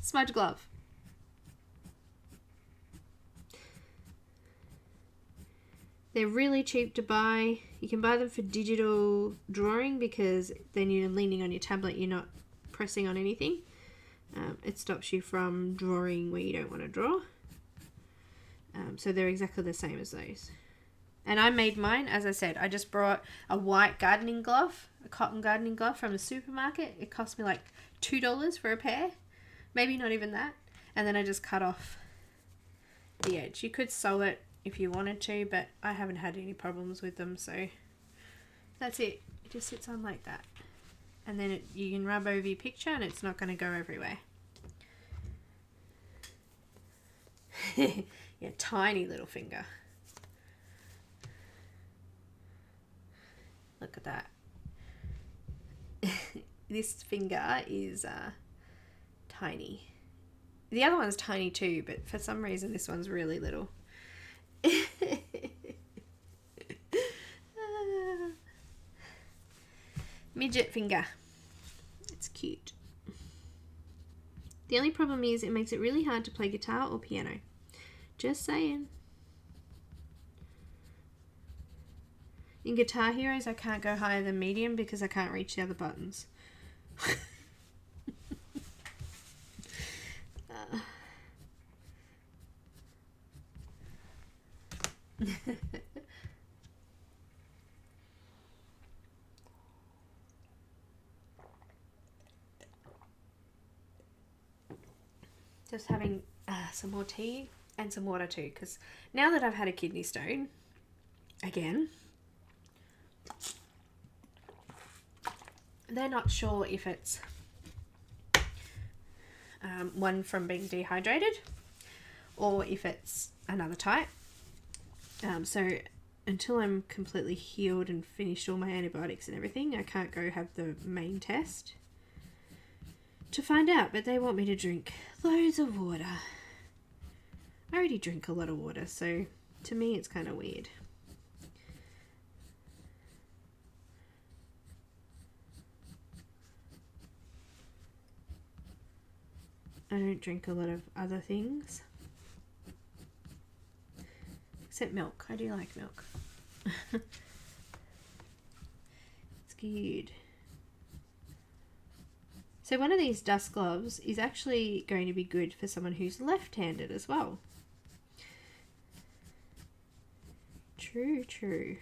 A: Smudge glove. They're really cheap to buy. You can buy them for digital drawing because then you're leaning on your tablet, you're not pressing on anything. It stops you from drawing where you don't want to draw. So they're exactly the same as those. And I made mine, as I said, I just brought a white gardening glove, a cotton gardening glove from the supermarket. It cost me like $2 for a pair, maybe not even that. And then I just cut off the edge. You could sew it if you wanted to, but I haven't had any problems with them, so that's it. It just sits on like that, and then you can rub over your picture and it's not going to go everywhere. Yeah, tiny little finger. Look at that. This finger is tiny. The other one's tiny too, but for some reason this one's really little. Midget finger. It's cute. The only problem is it makes it really hard to play guitar or piano. Just saying. In Guitar Heroes I can't go higher than medium because I can't reach the other buttons. Just having some more tea and some water too, because now that I've had a kidney stone again, they're not sure if it's one from being dehydrated or if it's another type. So until I'm completely healed and finished all my antibiotics and everything, I can't go have the main test to find out, but they want me to drink loads of water. I already drink a lot of water, so to me it's kind of weird. I don't drink a lot of other things. Except milk. I do like milk. It's good. So one of these dust gloves is actually going to be good for someone who's left-handed as well. True, true.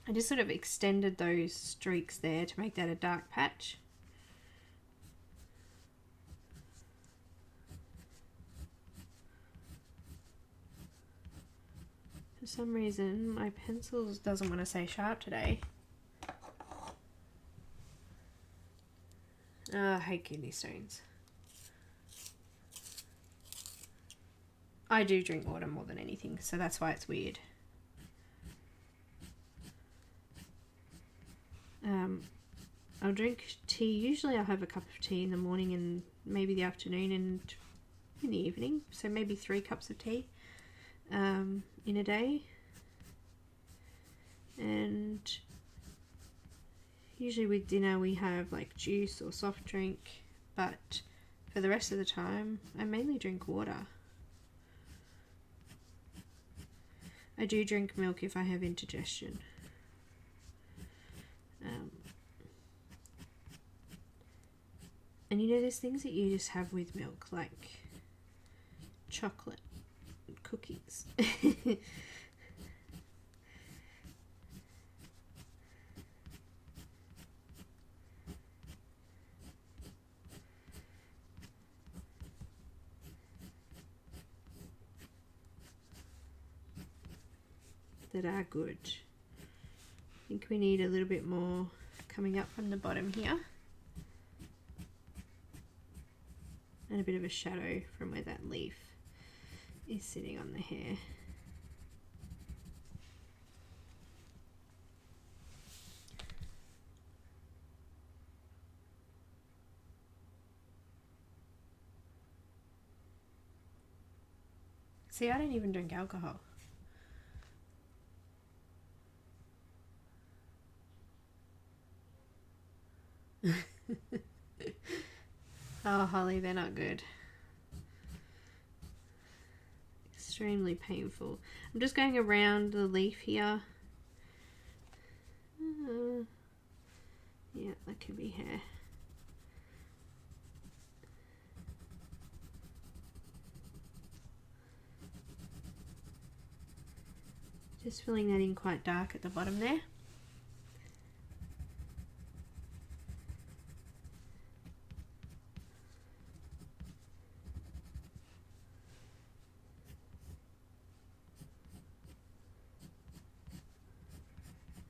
A: I just sort of extended those streaks there to make that a dark patch. For some reason, my pencil doesn't want to say sharp today. Oh, I hate kidney stones. I do drink water more than anything, so that's why it's weird. I'll drink tea. Usually I'll have a cup of tea in the morning and maybe the afternoon and in the evening. So maybe 3 cups of tea in a day. And usually with dinner we have like juice or soft drink. But for the rest of the time, I mainly drink water. I do drink milk if I have indigestion. And you know, there's things that you just have with milk, like chocolate, cookies. That are good. I think we need a little bit more coming up from the bottom here. And a bit of a shadow from where that leaf is sitting on the hair. See, I don't even drink alcohol. Oh, Holly, they're not good. Extremely painful. I'm just going around the leaf here. Yeah, that could be hair. Just filling that in quite dark at the bottom there.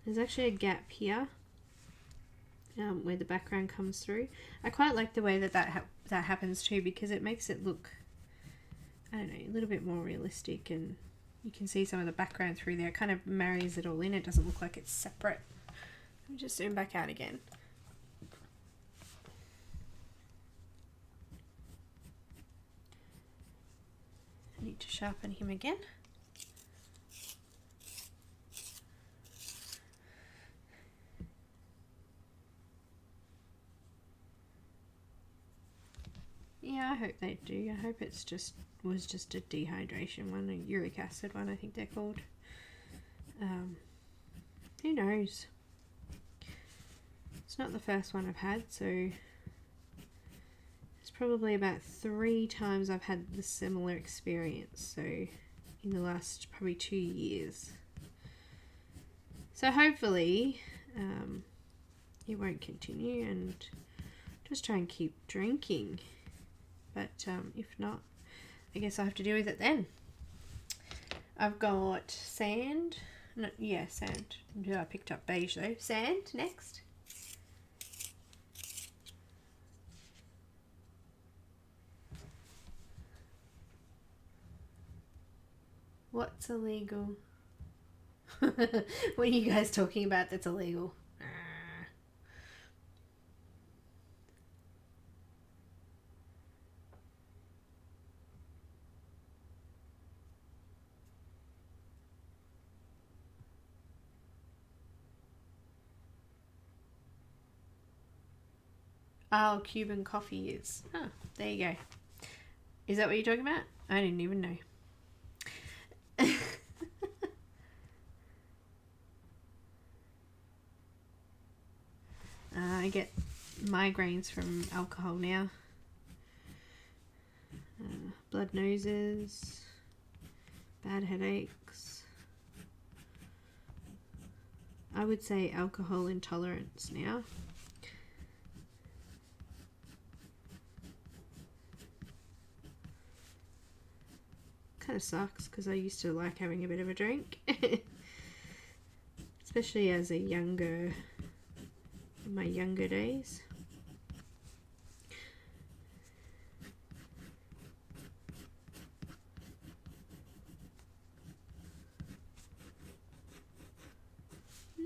A: There's actually a gap here where the background comes through. I quite like the way that that happens too, because it makes it look, I don't know, a little bit more realistic, and you can see some of the background through there. It kind of marries it all in. It doesn't look like it's separate. Let me just zoom back out again. I need to sharpen him again. Yeah, I hope they do. I hope it's was just a dehydration one, a uric acid one, I think they're called. Who knows? It's not the first one I've had, so it's probably about 3 times I've had the similar experience, so in the last probably 2 years. So hopefully it won't continue, and just try and keep drinking. But if not, I guess I have to deal with it then. I've got sand. No, yeah, sand. I picked up beige though. Sand next. What's illegal? What are you guys talking about that's illegal? Oh, Cuban coffee is. Oh, there you go. Is that what you're talking about? I didn't even know. I get migraines from alcohol now. blood noses, bad headaches. I would say alcohol intolerance now. Kind of sucks because I used to like having a bit of a drink, especially as in my younger days.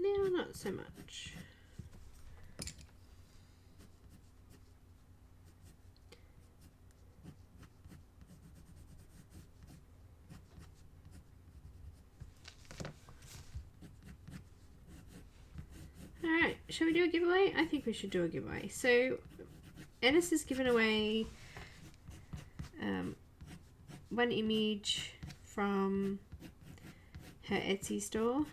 A: Now, not so much. Alright, shall we do a giveaway? I think we should do a giveaway. So, Enys has given away one image from her Etsy store.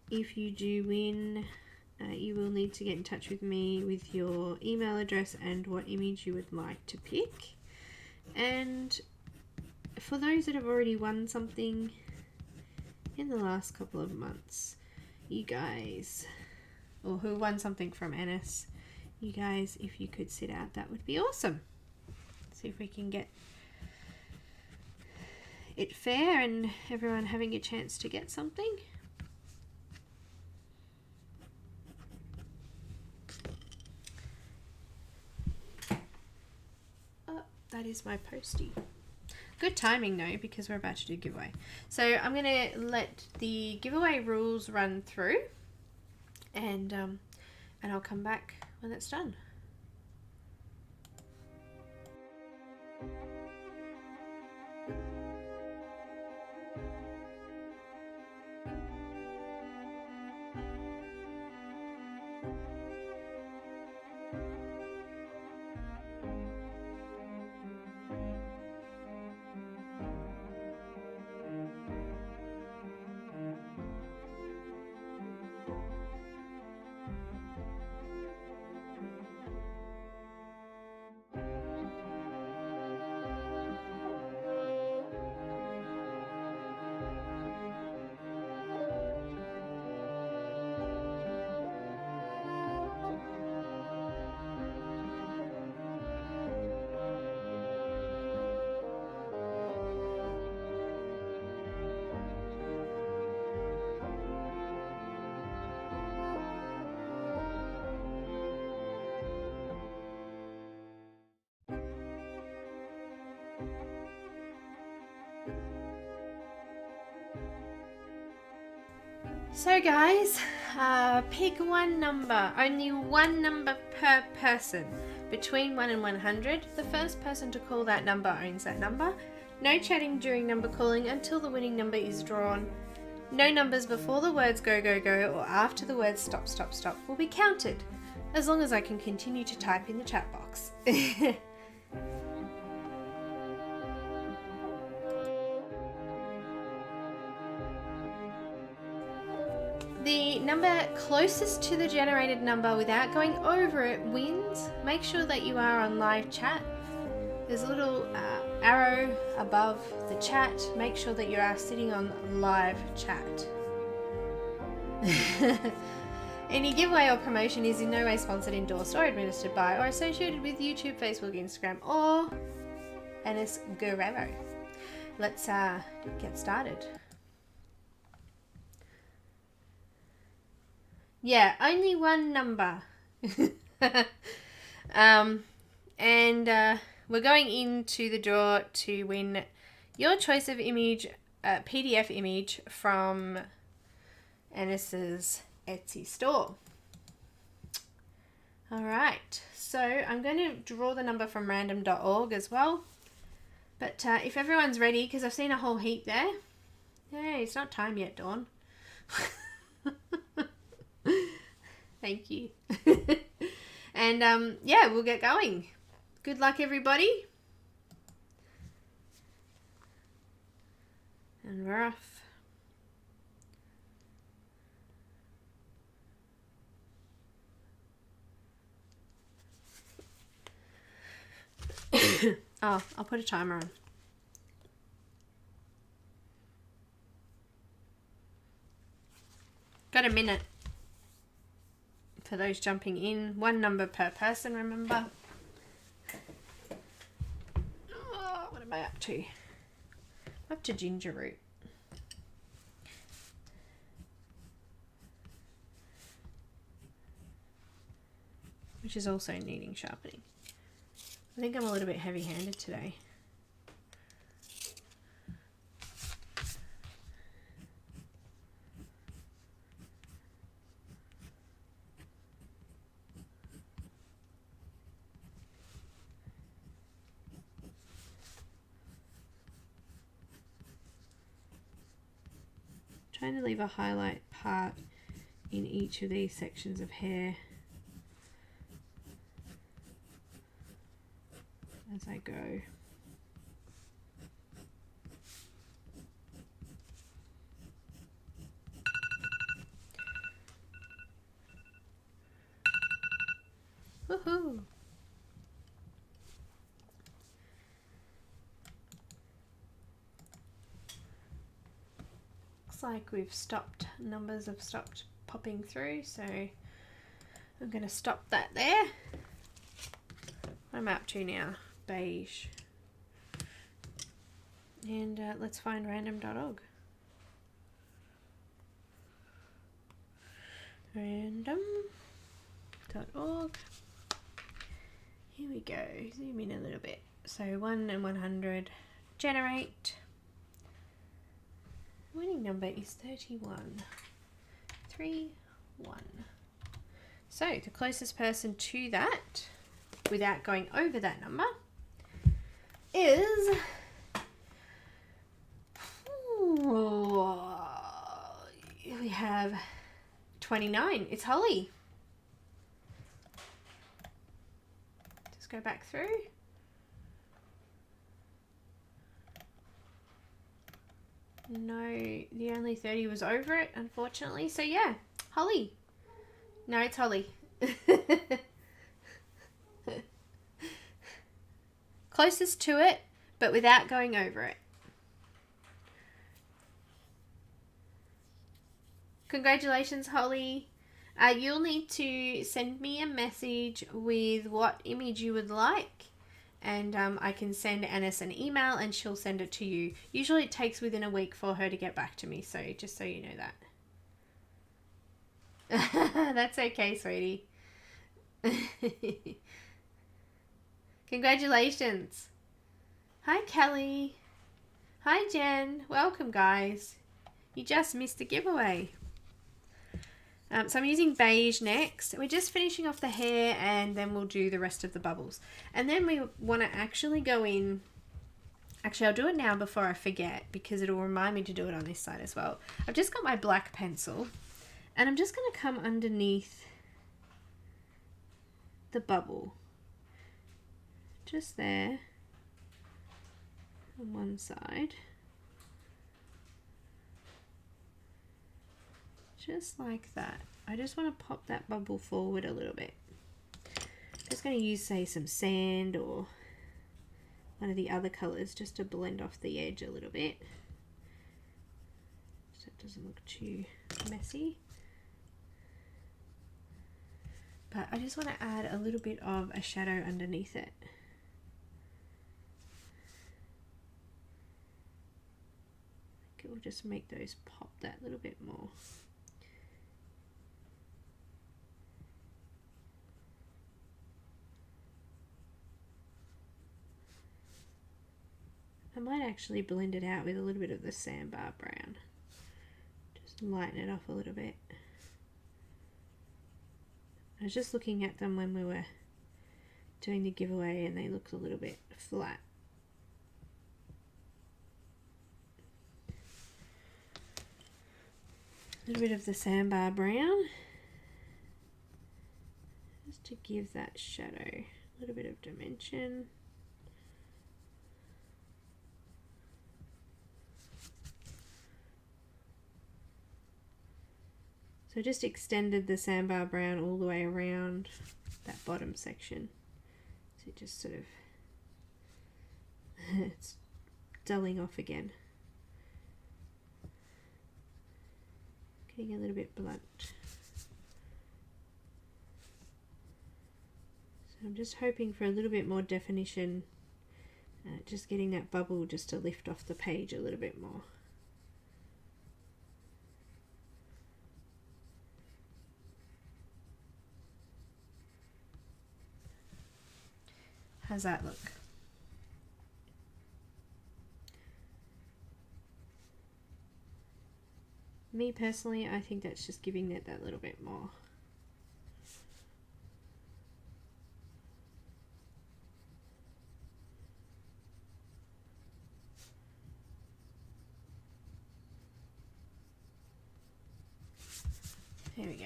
A: If you do win, you will need to get in touch with me with your email address and what image you would like to pick. And for those that have already won something in the last couple of months, you guys, or who won something from Enys, you guys, if you could sit out, that would be awesome. See if we can get it fair and everyone having a chance to get something. Oh, that is my postie. Good timing though, because we're about to do giveaway. So I'm going to let the giveaway rules run through, and I'll come back when it's done. So guys, pick one number, only one number per person, between 1 and 100. The first person to call that number owns that number. No chatting during number calling until the winning number is drawn. No numbers before the words go, go, go, or after the words stop, stop, stop will be counted, as long as I can continue to type in the chat box. The number closest to the generated number without going over it wins. Make sure that you are on live chat. There's a little arrow above the chat. Make sure that you are sitting on live chat. Any giveaway or promotion is in no way sponsored, endorsed, or administered by or associated with YouTube, Facebook, Instagram, or Enys Guerrero. Let's get started. Yeah, only one number. And we're going into the draw to win your choice of image, PDF image from Enys's Etsy store. Alright, so I'm going to draw the number from random.org as well. But if everyone's ready, because I've seen a whole heap there. Hey, it's not time yet, Dawn. Thank you. And yeah, we'll get going. Good luck, everybody. And we're off. Oh, I'll put a timer on. Got a minute for those jumping in. 1 number per person, remember? Oh, what am I up to? I'm up to ginger root. Which is also needing sharpening. I think I'm a little bit heavy-handed today. Trying to leave a highlight part in each of these sections of hair as I go. Woohoo! Looks like we've stopped, numbers have stopped popping through, so I'm going to stop that there. What am I up to now? Beige. And let's find random.org. Random.org. Here we go. Zoom in a little bit. So 1 and 100. Generate. Winning number is 31. 3, 1. So the closest person to that, without going over that number, is we have 29. It's Holly. Just go back through. No, the only 30 was over it, unfortunately. So yeah, Holly. No, it's Holly. Closest to it, but without going over it. Congratulations, Holly. You'll need to send me a message with what image you would like. And I can send Enys an email and she'll send it to you. Usually it takes within a week for her to get back to me, so just so you know that. That's okay, sweetie. Congratulations. Hi, Kelly. Hi, Jen. Welcome, guys. You just missed the giveaway. So I'm using beige next. We're just finishing off the hair and then we'll do the rest of the bubbles. And then we want to actually go in. Actually, I'll do it now before I forget because it'll remind me to do it on this side as well. I've just got my black pencil and I'm just going to come underneath the bubble. Just there on one side. Just like that. I just want to pop that bubble forward a little bit. Just going to use, say, some sand or one of the other colors just to blend off the edge a little bit. So it doesn't look too messy. But I just want to add a little bit of a shadow underneath it. I think it will just make those pop that little bit more. I might actually blend it out with a little bit of the sandbar brown. Just lighten it off a little bit. I was just looking at them when we were doing the giveaway and they looked a little bit flat. A little bit of the sandbar brown. Just to give that shadow a little bit of dimension. So I just extended the sandbar brown all the way around that bottom section. So it just sort of It's dulling off again. Getting a little bit blunt. So I'm just hoping for a little bit more definition, just getting that bubble just to lift off the page a little bit more. How's that look? Me personally, I think that's just giving it that little bit more. There we go.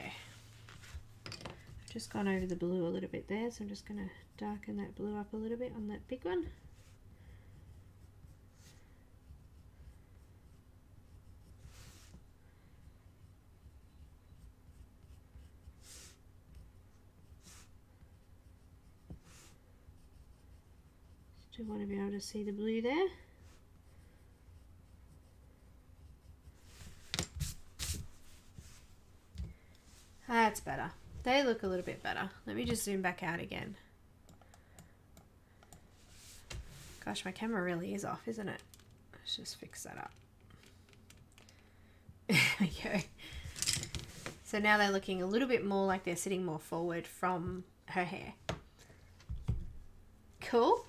A: I've just gone over the blue a little bit there, so I'm just going to darken that blue up a little bit on that big one. Still want to be able to see the blue there. That's better. They look a little bit better. Let me just zoom back out again. Gosh, my camera really is off, isn't it? Let's just fix that up. There we go. So now they're looking a little bit more like they're sitting more forward from her hair. Cool.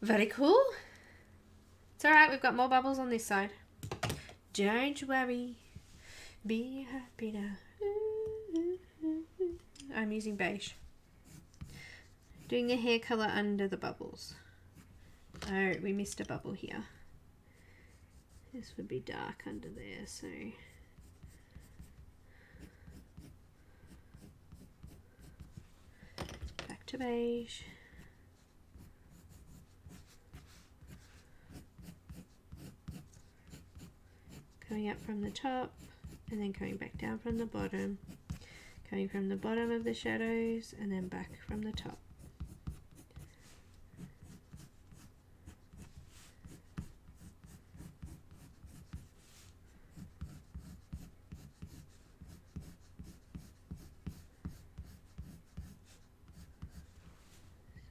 A: Very cool. It's alright, we've got more bubbles on this side. Don't worry. Be happy now. I'm using beige. Doing a hair colour under the bubbles. Oh, we missed a bubble here. This would be dark under there, so... Back to beige. Coming up from the top, and then coming back down from the bottom. Coming from the bottom of the shadows, and then back from the top.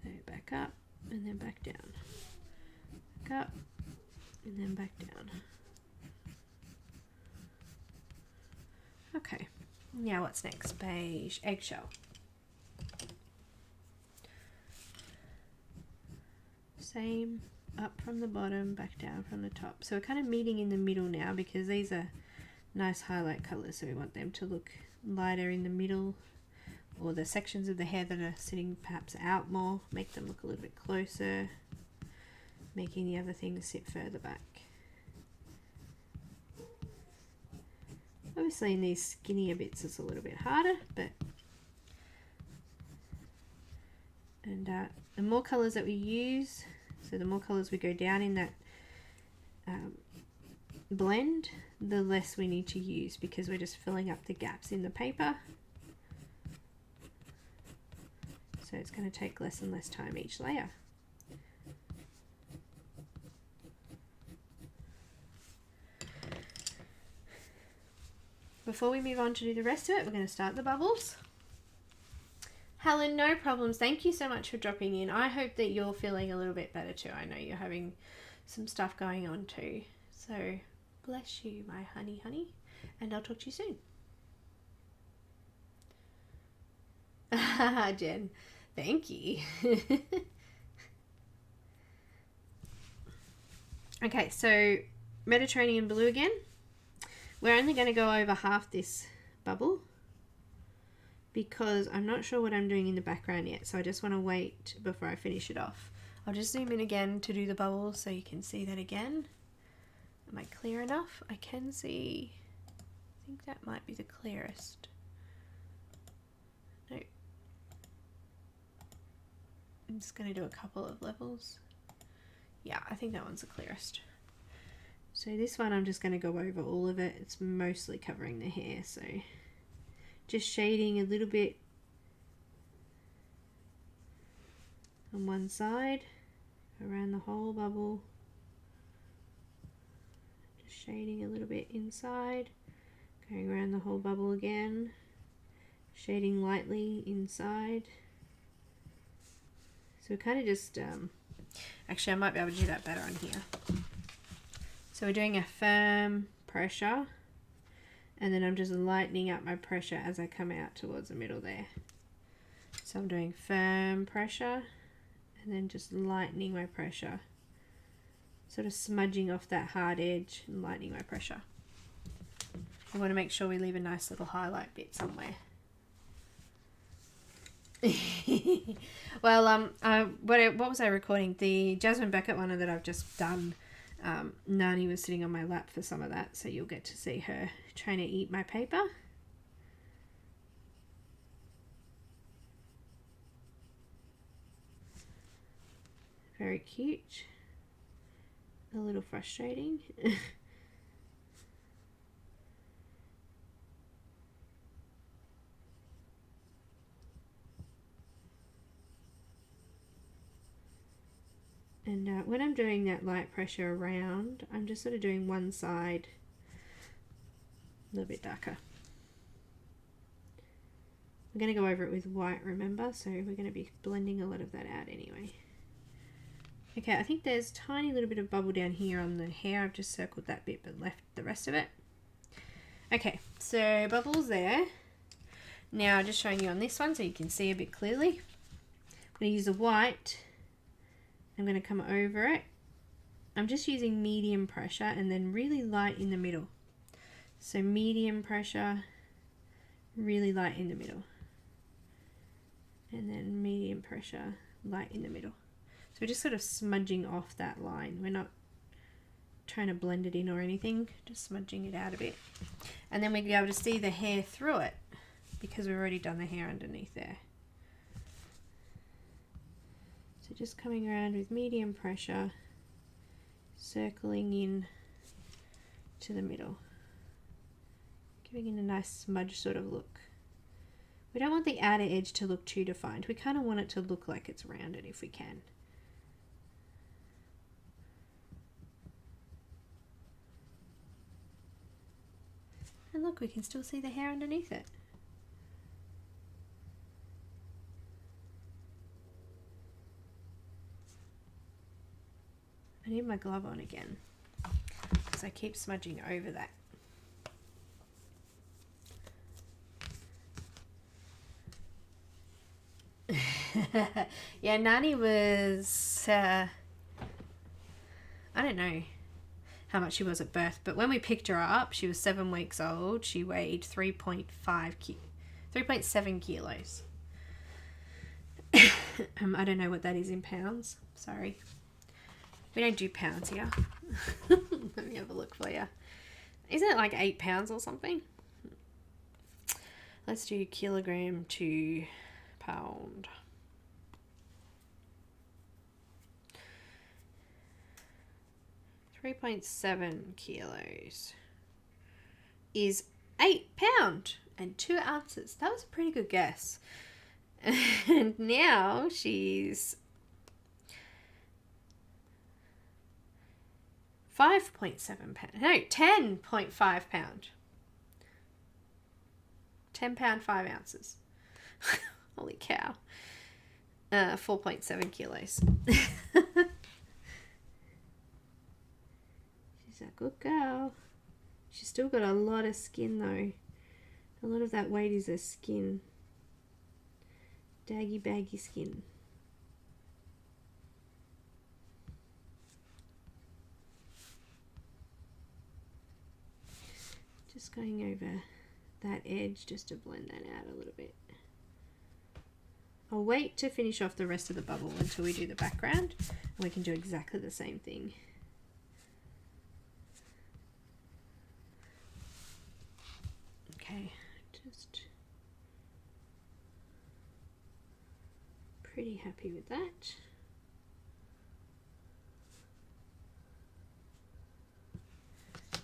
A: So back up, and then back down. Back up, and then back down. Okay, now what's next? Beige, eggshell. Same, up from the bottom, back down from the top. So we're kind of meeting in the middle now because these are nice highlight colors, so we want them to look lighter in the middle, or the sections of the hair that are sitting perhaps out more, make them look a little bit closer, making the other things sit further back. Obviously in these skinnier bits it's a little bit harder, but the more colors that we use, so the more colors we go down in that blend, the less we need to use because we're just filling up the gaps in the paper. So it's going to take less and less time each layer. Before we move on to do the rest of it, we're going to start the bubbles. Helen, no problems. Thank you so much for dropping in. I hope that you're feeling a little bit better too. I know you're having some stuff going on too. So bless you, my honey, and I'll talk to you soon. Jen, thank you. Okay, so Mediterranean blue again. We're only going to go over half this bubble because I'm not sure what I'm doing in the background yet, so I just want to wait before I finish it off. I'll just zoom in again to do the bubbles so you can see that again. Am I clear enough? I can see, I think that might be the clearest. No. I'm just going to do a couple of levels. Yeah, I think that one's the clearest. So this one I'm just going to go over all of it. It's mostly covering the hair, so just shading a little bit on one side. around the whole bubble. Just shading a little bit inside, going around the whole bubble again, shading lightly inside. So we're kind of just, actually I might be able to do that better on here. So we're doing a firm pressure, and then I'm just lightening up my pressure as I come out towards the middle there. So I'm doing firm pressure and then just lightening my pressure, sort of smudging off that hard edge and lightening my pressure. I want to make sure we leave a nice little highlight bit somewhere. Well, what was I recording? The Jasmine Beckett one that I've just done. Nani was sitting on my lap for some of that, so you'll get to see her trying to eat my paper. Very cute. A little frustrating. And when I'm doing that light pressure around, I'm just sort of doing one side a little bit darker. I'm going to go over it with white, remember, so we're going to be blending a lot of that out anyway. Okay, I think there's a tiny little bit of bubble down here on the hair. I've just circled that bit but left the rest of it. Okay, so bubbles there. Now just showing you on this one so you can see a bit clearly. I'm going to use a white. I'm going to come over it. I'm just using medium pressure and then really light in the middle. So medium pressure, really light in the middle. And then medium pressure, light in the middle. So we're just sort of smudging off that line. We're not trying to blend it in or anything, just smudging it out a bit. And then we'll be able to see the hair through it because we've already done the hair underneath there. So just coming around with medium pressure, circling in to the middle, giving it a nice smudge sort of look. We don't want the outer edge to look too defined. We kind of want it to look like it's rounded if we can. And look, we can still see the hair underneath it. I need my glove on again because I keep smudging over that. Yeah, Nani was, I don't know how much she was at birth, but when we picked her up, she was 7 weeks old. She weighed 3.7 kilos. I don't know what that is in pounds. Sorry. We don't do pounds here. Let me have a look for you. Isn't it like 8 pounds or something? Let's do kilogram to pound. 3.7 kilos is 8 pounds and 2 ounces. That was a pretty good guess. And now she's 5.7 pounds. No, 10.5 pounds. 10 pounds, 5 ounces. Holy cow. 4.7 kilos. She's a good girl. She's still got a lot of skin though. A lot of that weight is her skin. Daggy baggy skin. Just going over that edge just to blend that out a little bit. I'll wait to finish off the rest of the bubble until we do the background, and we can do exactly the same thing. Okay, just pretty happy with that.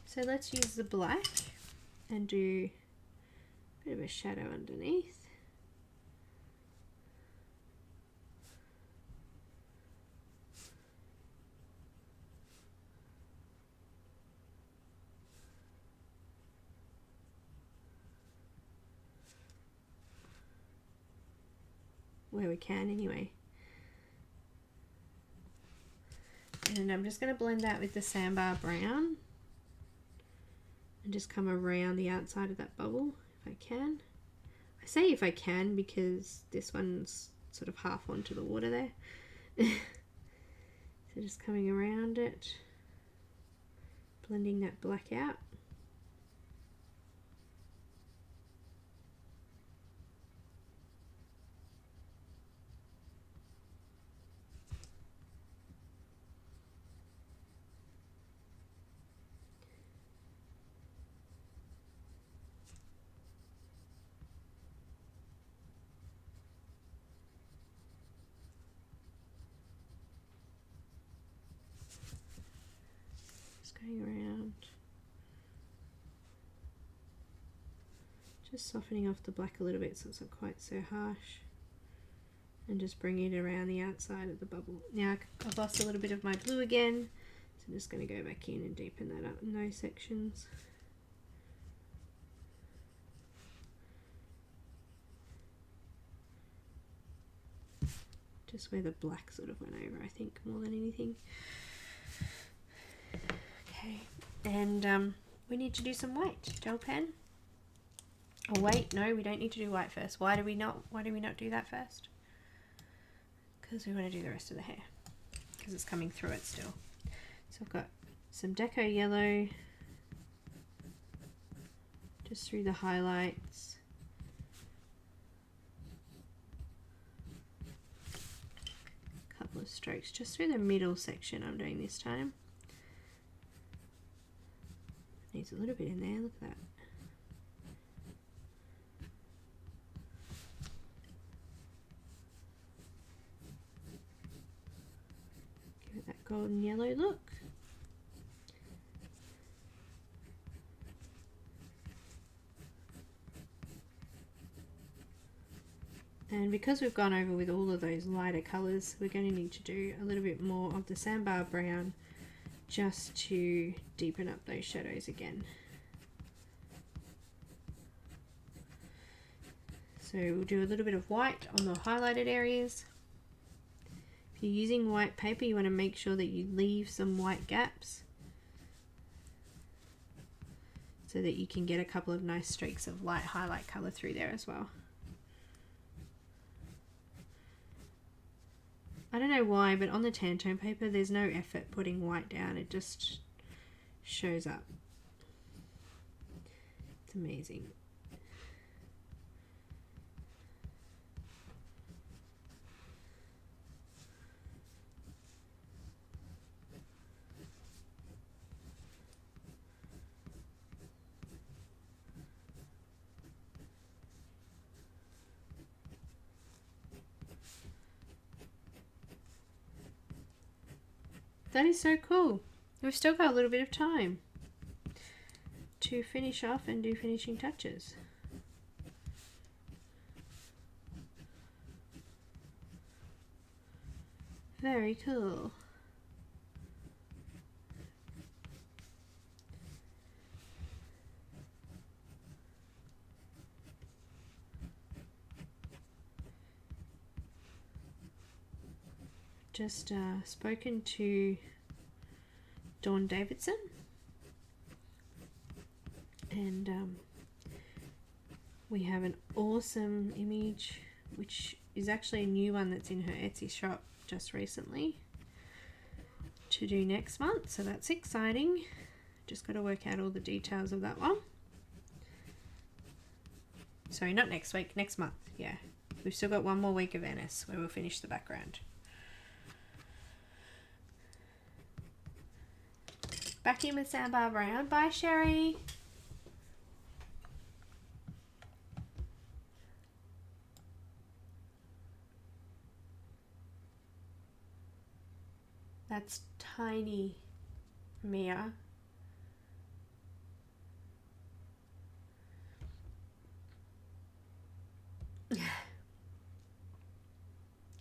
A: So let's use the black and do a bit of a shadow underneath. where we can anyway. And I'm just going to blend that with the Sandbar Brown and just come around the outside of that bubble if I can. I say if I can because this one's sort of half onto the water there. So just coming around it, blending that black out. Going around, just softening off the black a little bit so it's not quite so harsh, and just bringing it around the outside of the bubble. Now I've lost a little bit of my blue again, so I'm just going to go back in and deepen that up in those sections. Just where the black sort of went over, I think, more than anything. Okay, and we need to do some white gel pen. Oh wait, no, we don't need to do white first. Why do we not do that first? Because we want to do the rest of the hair, because it's coming through it still. So I've got some Deco Yellow just through the highlights. A couple of strokes just through the middle section I'm doing this time. Needs a little bit in there, look at that. Give it that golden yellow look. And because we've gone over with all of those lighter colours, we're going to need to do a little bit more of the Sandbar Brown just to deepen up those shadows again. So we'll do a little bit of white on the highlighted areas. If you're using white paper, you want to make sure that you leave some white gaps so that you can get a couple of nice streaks of light highlight colour through there as well. I don't know why, but on the Tantone paper there's no effort putting white down, it just shows up. It's amazing. That is so cool. We've still got a little bit of time to finish off and do finishing touches. Very cool. Just spoken to Dawn Davidson, and we have an awesome image which is actually a new one that's in her Etsy shop just recently to do next month, so that's exciting. Just got to work out all the details of that one. Sorry, not next week, next month. Yeah, we've still got one more week of Enys where we'll finish the background. Back in with Sandbar Brown. Bye, Sherry. That's tiny, Mia.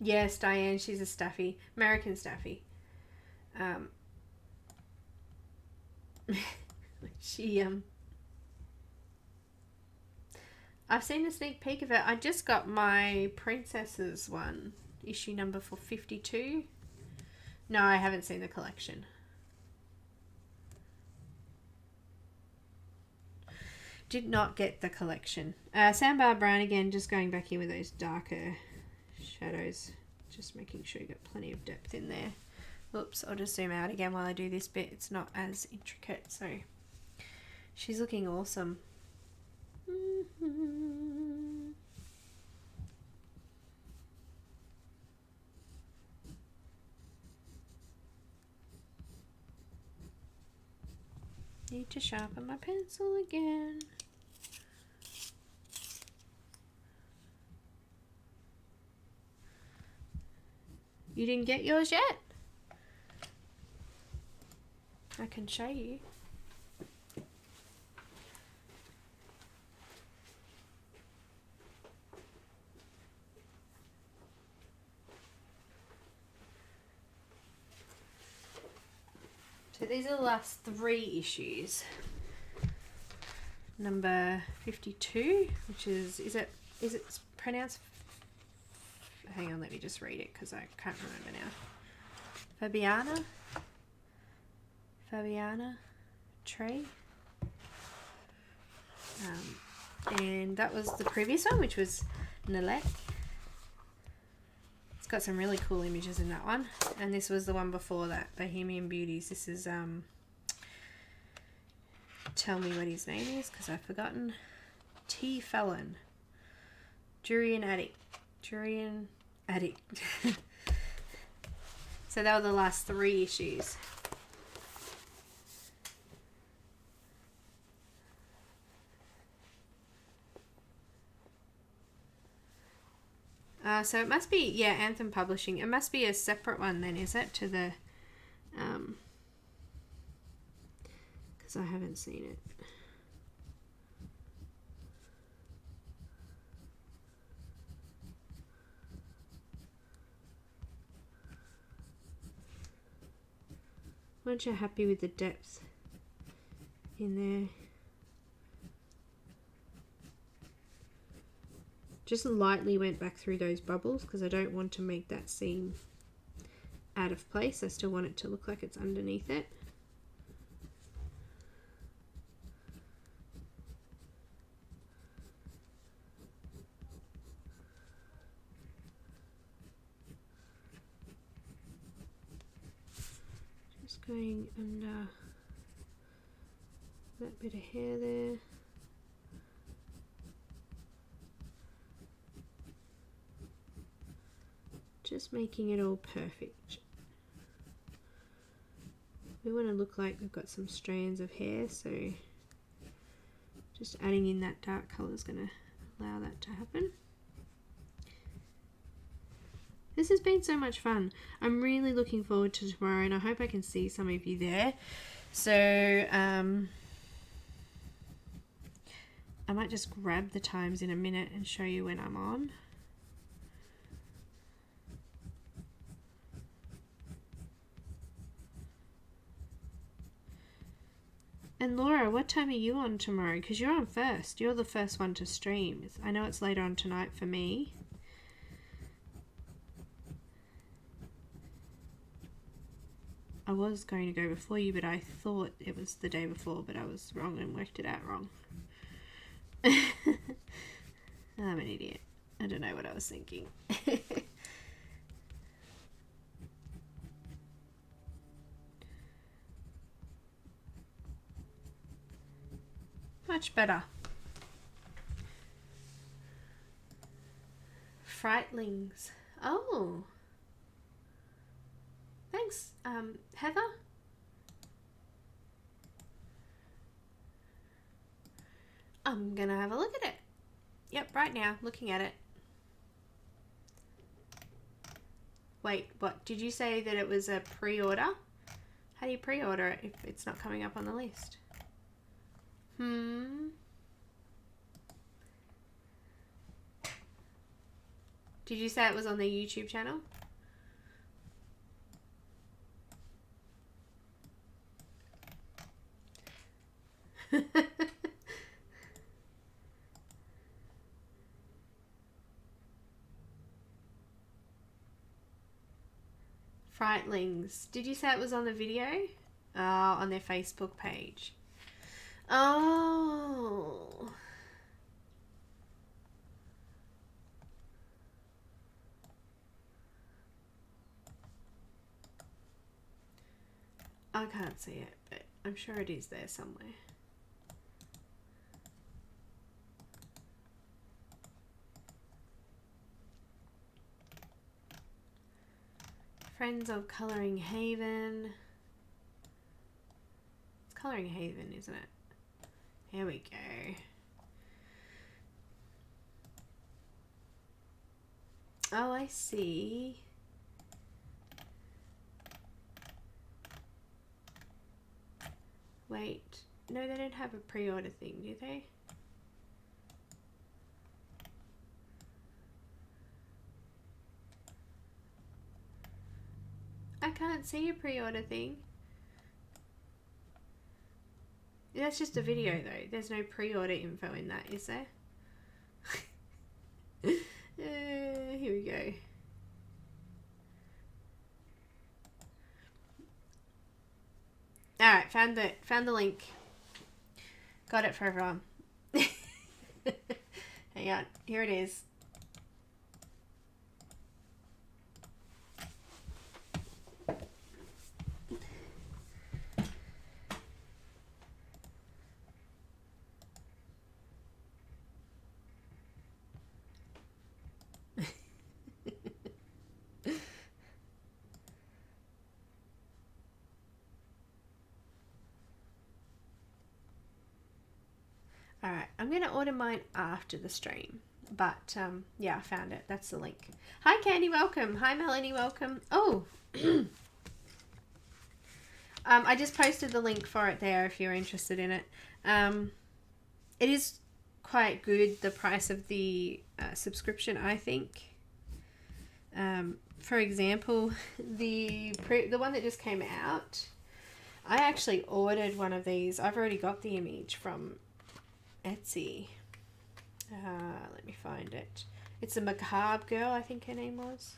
A: Yes, Diane, she's a staffy. American staffy. She I've seen a sneak peek of it. I just got my Princesses one, issue number for 52. No, I haven't seen the collection. Did not get the collection. Sandbar Brown again, just going back in with those darker shadows. Just making sure you got plenty of depth in there. Oops, I'll just zoom out again while I do this bit. It's not as intricate, so she's looking awesome. Need to sharpen my pencil again. You didn't get yours yet? I can show you. So these are the last 3 issues. Number 52, which is it pronounced? Hang on, let me just read it because I can't remember now. Fabiana Tree. And that was the previous one, which was Nalek. It's got some really cool images in that one. And this was the one before that, Bohemian Beauties. This is tell me what his name is because I've forgotten. T. Fallon. Durian Addict. So that were the last 3 issues. So it must be, yeah, Anthem Publishing. It must be a separate one then, is it? To the, because I haven't seen it. Weren't you happy with the depth in there? Just lightly went back through those bubbles because I don't want to make that seem out of place. I still want it to look like it's underneath it. Just going under that bit of hair there. Just making it all perfect. We want to look like we've got some strands of hair, so just adding in that dark colour is going to allow that to happen. This has been so much fun. I'm really looking forward to tomorrow, and I hope I can see some of you there. So I might just grab the times in a minute and show you when I'm on. And Laura, what time are you on tomorrow? Because you're on first. You're the first one to stream. I know it's later on tonight for me. I was going to go before you, but I thought it was the day before, but I was wrong and worked it out wrong. I'm an idiot. I don't know what I was thinking. Much better. Frightlings. Oh. Thanks, Heather. I'm gonna have a look at it. Yep, right now, looking at it. Wait, what? Did you say that it was a pre-order? How do you pre-order it if it's not coming up on the list? Did you say it was on the YouTube channel? Frightlings. Did you say it was on the video? On their Facebook page. Oh. I can't see it, but I'm sure it is there somewhere. Friends of Colouring Haven. It's Colouring Haven, isn't it? Here we go. Oh, I see. Wait, no, they don't have a pre-order thing, do they? I can't see a pre-order thing. That's just a video though. There's no pre-order info in that, is there? Here we go. Alright, found the link. Got it for everyone. Hang on, here it is. Alright, I'm going to order mine after the stream. But, yeah, I found it. That's the link. Hi, Candy, welcome. Hi, Melanie, welcome. Oh! I just posted the link for it there if you're interested in it. It is quite good, the price of the subscription, I think. For example, the one that just came out, I actually ordered one of these. I've already got the image from Etsy. Let me find it. It's a Macabre Girl, I think her name was.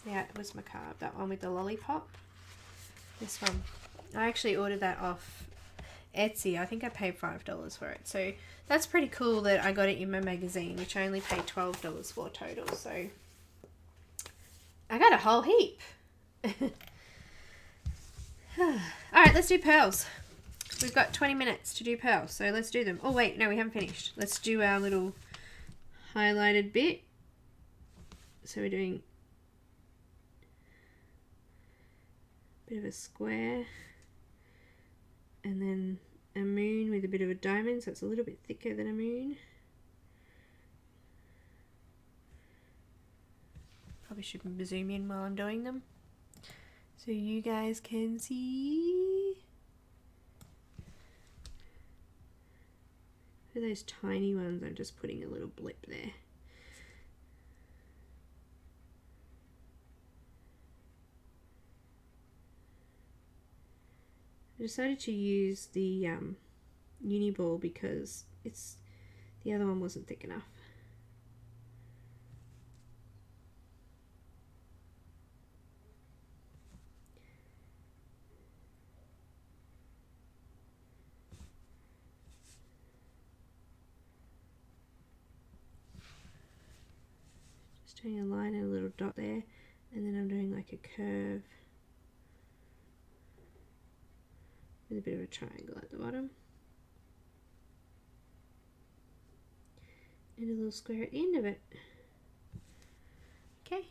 A: Yeah, it was Macabre, that one with the lollipop. This one. I actually ordered that off Etsy. I think I paid $5 for it. So that's pretty cool that I got it in my magazine, which I only paid $12 for total. So I got a whole heap. Alright, let's do pearls. We've got 20 minutes to do pearls, so let's do them. Oh wait, no, we haven't finished. Let's do our little highlighted bit. So we're doing a bit of a square and then a moon with a bit of a diamond, so it's a little bit thicker than a moon. Probably should zoom in while I'm doing them so you guys can see. For those tiny ones, I'm just putting a little blip there. I decided to use the Uni-Ball because the other one wasn't thick enough. Just doing a line and a little dot there, and then I'm doing like a curve with a bit of a triangle at the bottom and a little square at the end of it. Okay,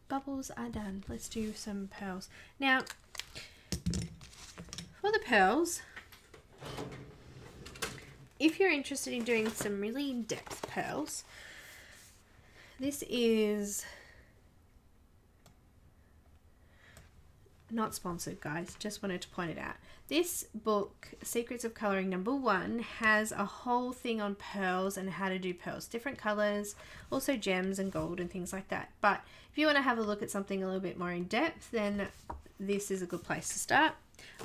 A: bubbles are done. Let's do some pearls. Now for the pearls, if you're interested in doing some really in-depth pearls, this is not sponsored, guys, just wanted to point it out. This book, Secrets of Colouring #1, has a whole thing on pearls and how to do pearls, different colours, also gems and gold and things like that. But if you want to have a look at something a little bit more in depth, then this is a good place to start.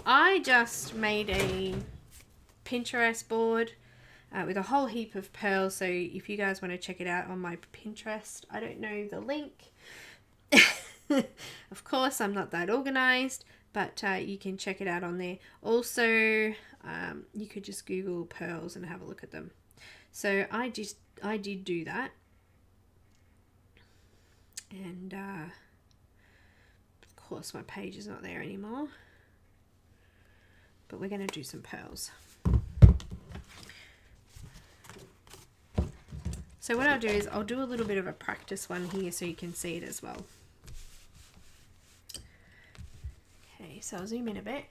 A: I just made a Pinterest board with a whole heap of pearls. So if you guys want to check it out on my Pinterest, I don't know the link. Of course, I'm not that organized, but you can check it out on there. Also, you could just Google pearls and have a look at them. So I did do that. And of course my page is not there anymore, but we're going to do some pearls. So what I'll do is I'll do a little bit of a practice one here so you can see it as well. Okay, so I'll zoom in a bit.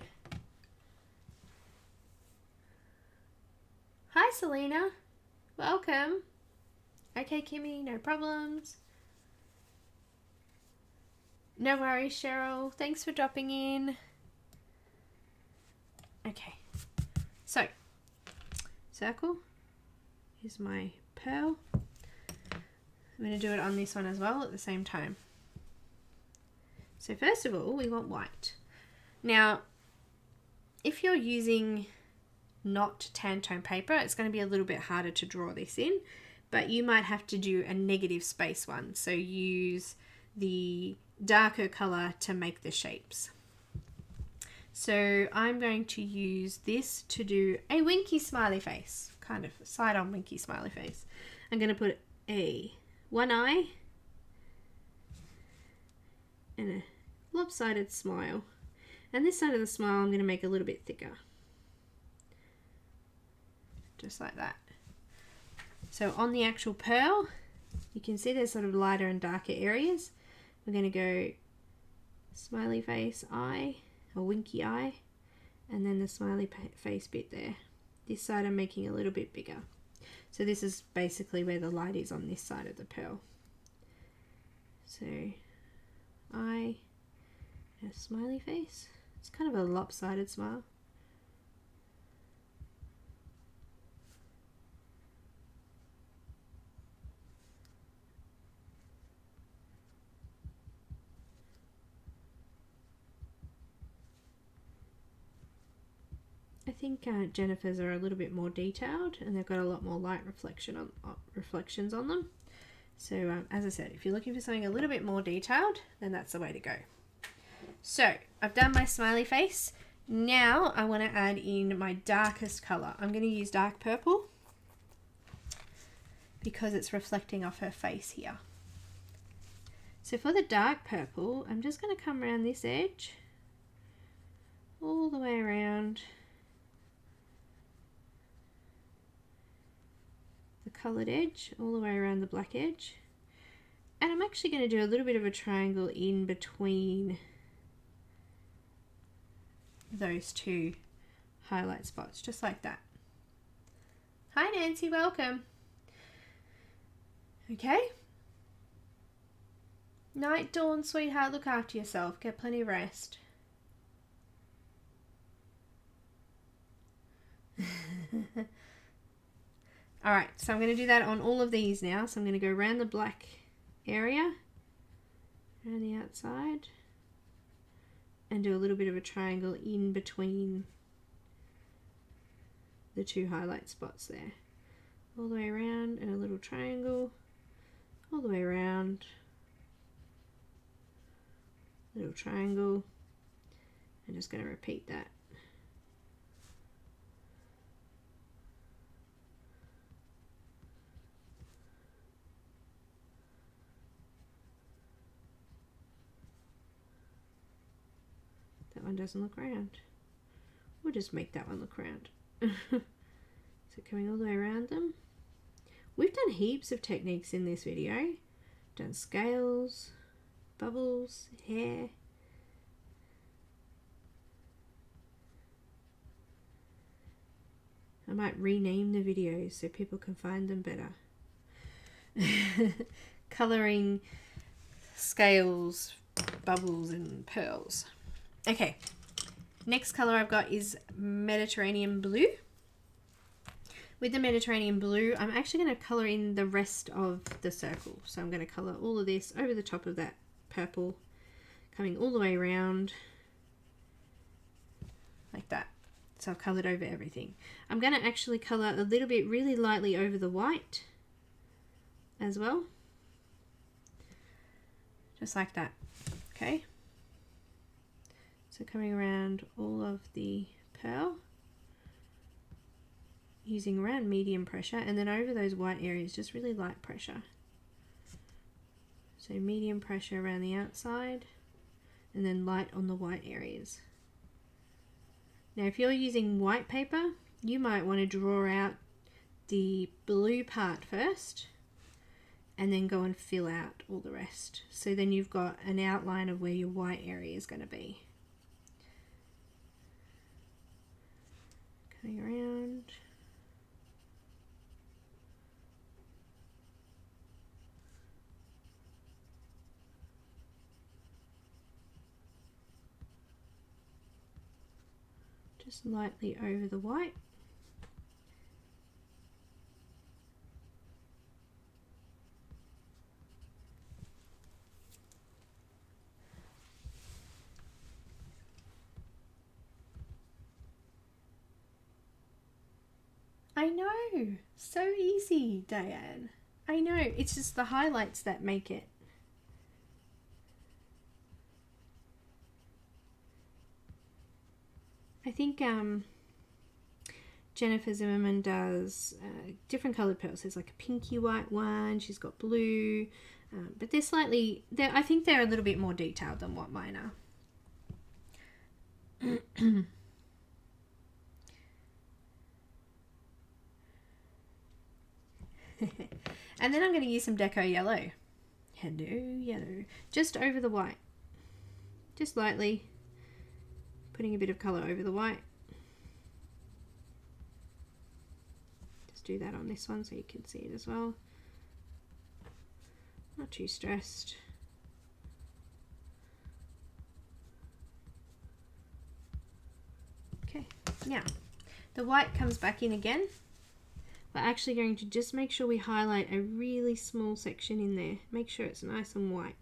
A: Hi Selena, welcome. Okay Kimmy, no problems. No worries, Cheryl. Thanks for dropping in. Okay. So, circle. Here's my pearl. I'm going to do it on this one as well at the same time. So first of all, we want white. Now, if you're using not tan tone paper, it's going to be a little bit harder to draw this in, but you might have to do a negative space one. So use the darker color to make the shapes. So I'm going to use this to do a winky smiley face, kind of side on winky smiley face. I'm going to put one eye and a lopsided smile, and this side of the smile I'm going to make a little bit thicker, just like that. So on the actual pearl, you can see there's sort of lighter and darker areas. We're going to go smiley face eye, or winky eye, and then the smiley face bit there. This side I'm making a little bit bigger. So this is basically where the light is on this side of the pearl. So eye, and a smiley face. It's kind of a lopsided smile. I think Jennifer's are a little bit more detailed and they've got a lot more light reflections on them. So as I said, if you're looking for something a little bit more detailed, then that's the way to go. So I've done my smiley face. Now I want to add in my darkest color. I'm going to use dark purple because it's reflecting off her face here. So for the dark purple, I'm just going to come around this edge all the way around the coloured edge, all the way around the black edge. And I'm actually going to do a little bit of a triangle in between those two highlight spots, just like that. Hi Nancy, welcome. Okay. Night, dawn, sweetheart, look after yourself. Get plenty of rest. Alright, so I'm going to do that on all of these now. So I'm going to go around the black area, around the outside, and do a little bit of a triangle in between the two highlight spots there. All the way around and a little triangle, all the way around, little triangle. I'm just going to repeat that. That one doesn't look round. We'll just make that one look round. So coming all the way around them. We've done heaps of techniques in this video. Done scales, bubbles, hair. I might rename the videos so people can find them better. Colouring, scales, bubbles and pearls. Okay, next colour I've got is Mediterranean blue. With the Mediterranean blue, I'm actually going to colour in the rest of the circle. So I'm going to colour all of this over the top of that purple, coming all the way around, like that. So I've coloured over everything. I'm going to actually colour a little bit really lightly over the white as well. Just like that. Okay. So coming around all of the pearl, using around medium pressure, and then over those white areas, just really light pressure. So medium pressure around the outside, and then light on the white areas. Now if you're using white paper, you might want to draw out the blue part first, and then go and fill out all the rest. So then you've got an outline of where your white area is going to be. Coming around. Just lightly over the white. I know, so easy, Diane. I know, it's just the highlights that make it. I think Jennifer Zimmerman does different coloured pearls. There's like a pinky white one, she's got blue, but they're slightly, I think they're a little bit more detailed than what mine are. And then I'm going to use some Deco Yellow. Hello, yellow. Just over the white. Just lightly. Putting a bit of colour over the white. Just do that on this one so you can see it as well. Not too stressed. Okay, now the white comes back in again. We're actually going to just make sure we highlight a really small section in there. Make sure it's nice and white.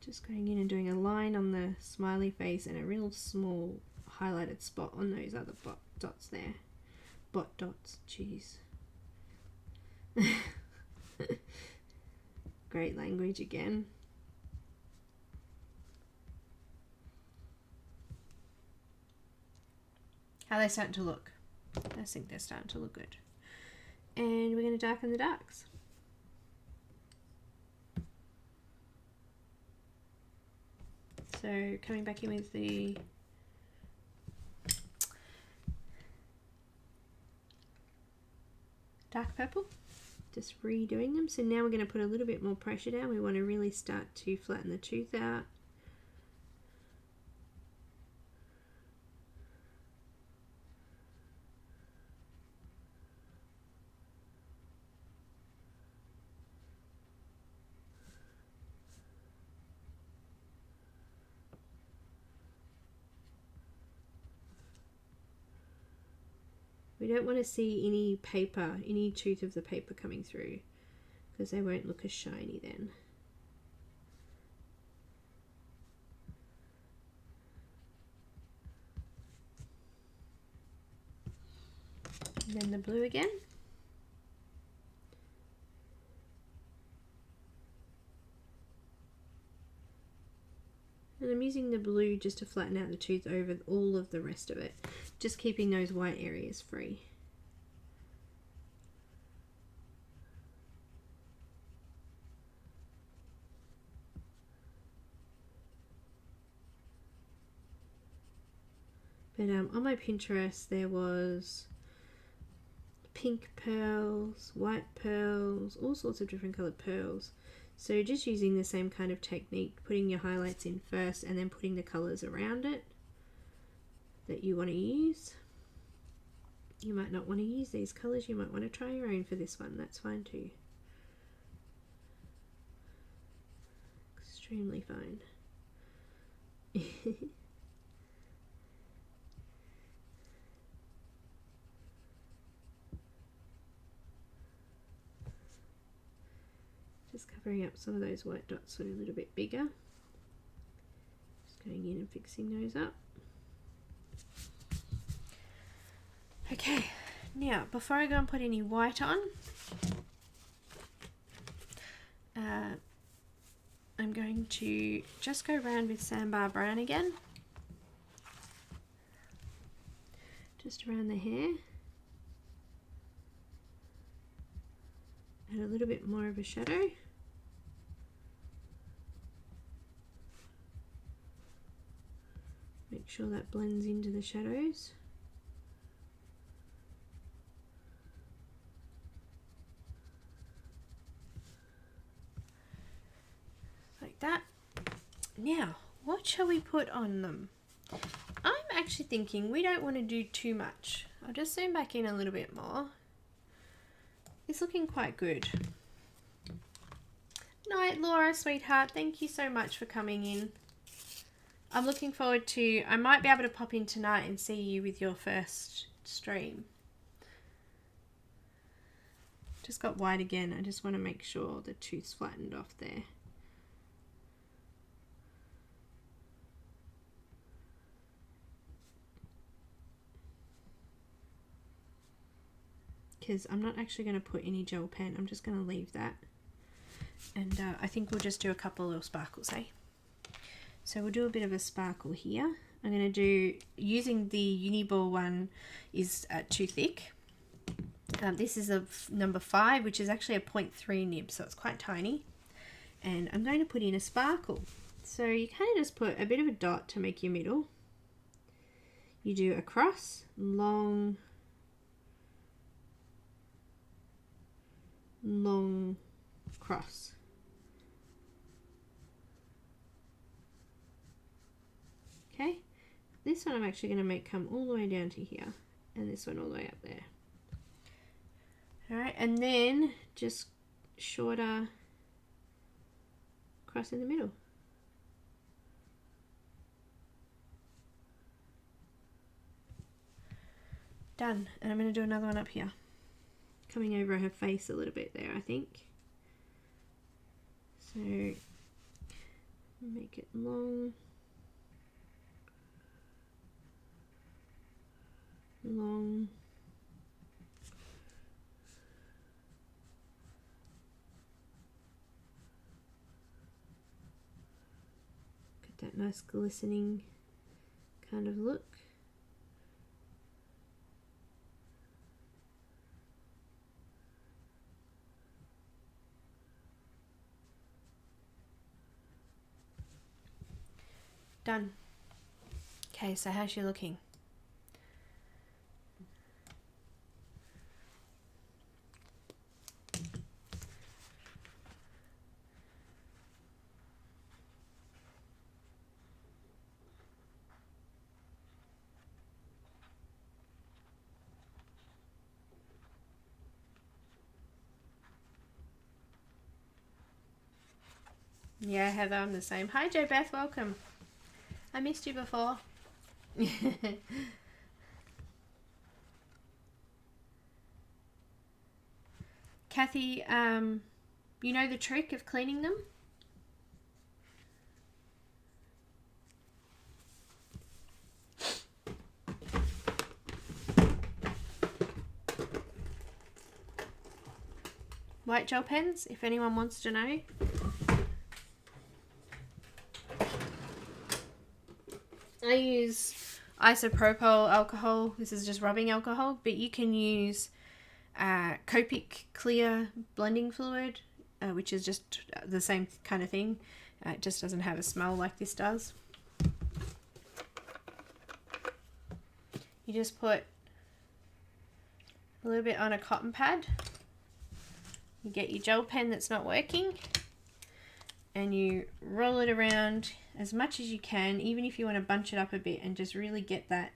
A: Just going in and doing a line on the smiley face and a real small highlighted spot on those other dots there. Bot dots, jeez. Great language again. How are they starting to look? I think they're starting to look good. And we're going to darken the darks. So coming back in with the dark purple, just redoing them. So now we're going to put a little bit more pressure down. We want to really start to flatten the tooth out. We don't want to see any paper, any tooth of the paper coming through, because they won't look as shiny then. And then the blue again. And I'm using the blue just to flatten out the tooth over all of the rest of it, just keeping those white areas free. But on my Pinterest there was pink pearls, white pearls, all sorts of different coloured pearls. So just using the same kind of technique, putting your highlights in first and then putting the colours around it that you want to use. You might not want to use these colours, you might want to try your own for this one, that's fine too. Extremely fine. Just covering up some of those white dots so they're a little bit bigger. Just going in and fixing those up. Okay, now before I go and put any white on, I'm going to just go around with Sandbar Brown again. Just around the hair. Add a little bit more of a shadow. Make sure that blends into the shadows. Like that. Now, what shall we put on them? I'm actually thinking we don't want to do too much. I'll just zoom back in a little bit more. It's looking quite good. Night, Laura, sweetheart. Thank you so much for coming in. I'm looking forward to, I might be able to pop in tonight and see you with your first stream. Just got white again. I just want to make sure the tooth's flattened off there. Because I'm not actually going to put any gel pen. I'm just going to leave that. And I think we'll just do a couple of little sparkles, eh? So we'll do a bit of a sparkle here. I'm going to do, using the Uni-Ball one is too thick. This is a number 5, which is actually a 0.3 nib, so it's quite tiny. And I'm going to put in a sparkle. So you kind of just put a bit of a dot to make your middle. You do a cross, long cross. Okay, this one I'm actually going to make come all the way down to here, and this one all the way up there. Alright, and then just shorter cross in the middle. Done. And I'm going to do another one up here. Coming over her face a little bit there, I think. So, make it long. Long. Get that nice glistening kind of look. Done. Okay, so how's she looking? Yeah, Heather, I'm the same. Hi, Jo Beth, welcome. I missed you before. Kathy, you know the trick of cleaning them? White gel pens, if anyone wants to know. I use isopropyl alcohol. This is just rubbing alcohol, but you can use Copic clear blending fluid, which is just the same kind of thing. It just doesn't have a smell like this does. You just put a little bit on a cotton pad. You get your gel pen that's not working, and you roll it around as much as you can, even if you want to bunch it up a bit and just really get that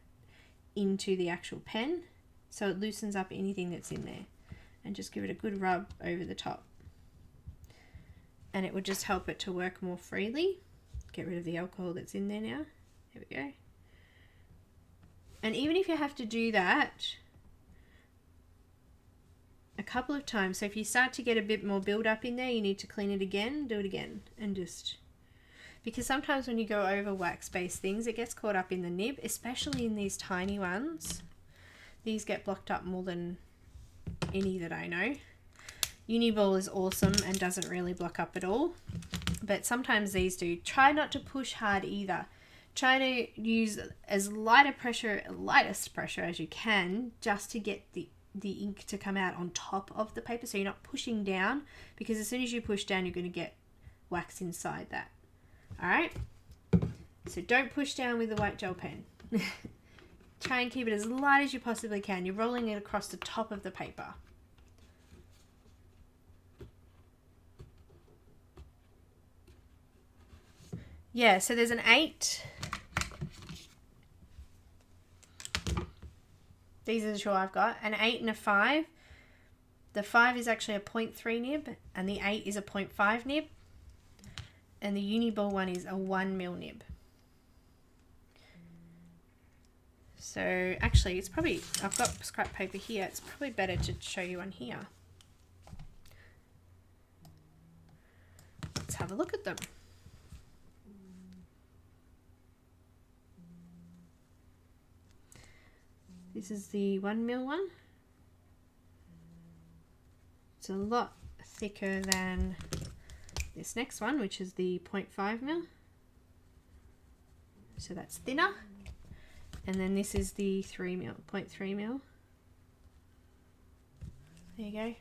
A: into the actual pen so it loosens up anything that's in there, and just give it a good rub over the top, and it will just help it to work more freely. Get rid of the alcohol that's in there now. There we go. And even if you have to do that a couple of times. So if you start to get a bit more build up in there, you need to clean it again, do it again, and just, because sometimes when you go over wax based things, it gets caught up in the nib, especially in these tiny ones. These get blocked up more than any that I know. Uni-Ball is awesome and doesn't really block up at all, but sometimes these do. Try not to push hard either. Try to use as lightest pressure as you can, just to get the ink to come out on top of the paper, so you're not pushing down, because as soon as you push down, you're going to get wax inside that. Alright, so don't push down with the white gel pen. Try and keep it as light as you possibly can. You're rolling it across the top of the paper. Yeah, so there's an 8. These are the two I've got. An 8 and a 5. The 5 is actually a 0.3 nib, and the 8 is a 0.5 nib. And the Uni-Ball one is a 1 mil nib. So actually, it's probably, I've got scrap paper here. It's probably better to show you on here. Let's have a look at them. This is the 1 mil one. It's a lot thicker than this next one, which is the 0.5 mil. So that's thinner. And then this is the 3 mil, 0.3 mil. There you go.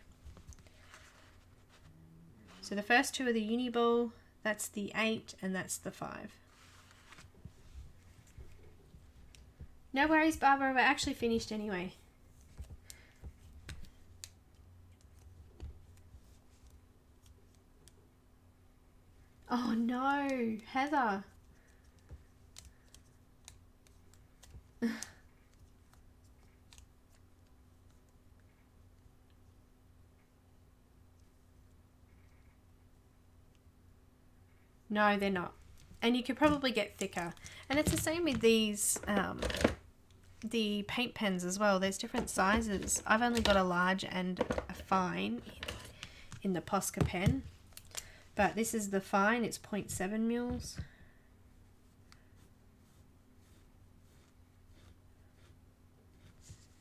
A: So the first two are the Uni-Ball, that's the 8, and that's the 5. No worries, Barbara, we're actually finished anyway. Oh no, Heather. No, they're not. And you could probably get thicker. And it's the same with these, the paint pens as well. There's different sizes. I've only got a large and a fine in the Posca pen. But this is the fine, it's 0.7 mils.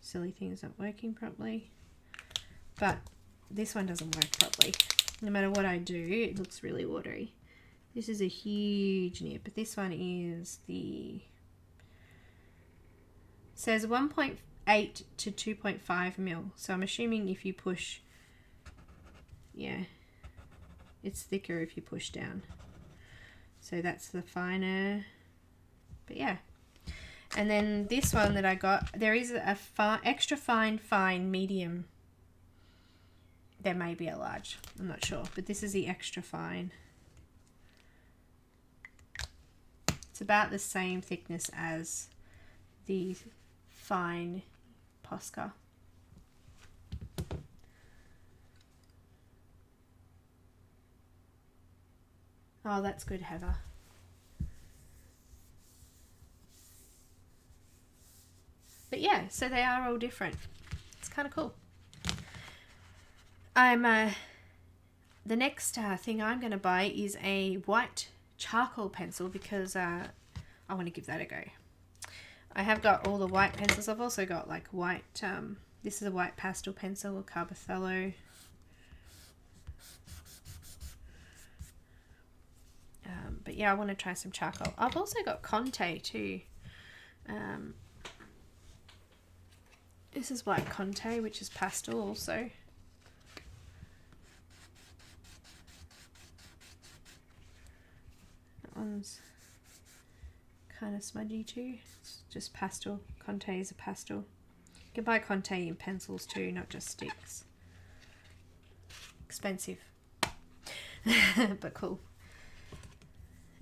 A: Silly thing is not working properly. But this one doesn't work properly. No matter what I do, it looks really watery. This is a huge nib, but this one is the, says 1.8 to 2.5 mil. So I'm assuming if you push, yeah, it's thicker if you push down. So that's the finer, but yeah. And then this one that I got, there is a extra fine, medium. There may be a large, I'm not sure, but this is the extra fine. It's about the same thickness as the fine Posca. Oh, that's good, Heather. But yeah, so they are all different. It's kind of cool. The next thing I'm going to buy is a white charcoal pencil, because I want to give that a go. I have got all the white pencils. I've also got like white, this is a white pastel pencil, Carbothello. But yeah, I want to try some charcoal. I've also got Conte too. This is white Conte, which is pastel also. That one's kind of smudgy too. It's just pastel. Conte is a pastel. You can buy Conte in pencils too, not just sticks. Expensive. But cool.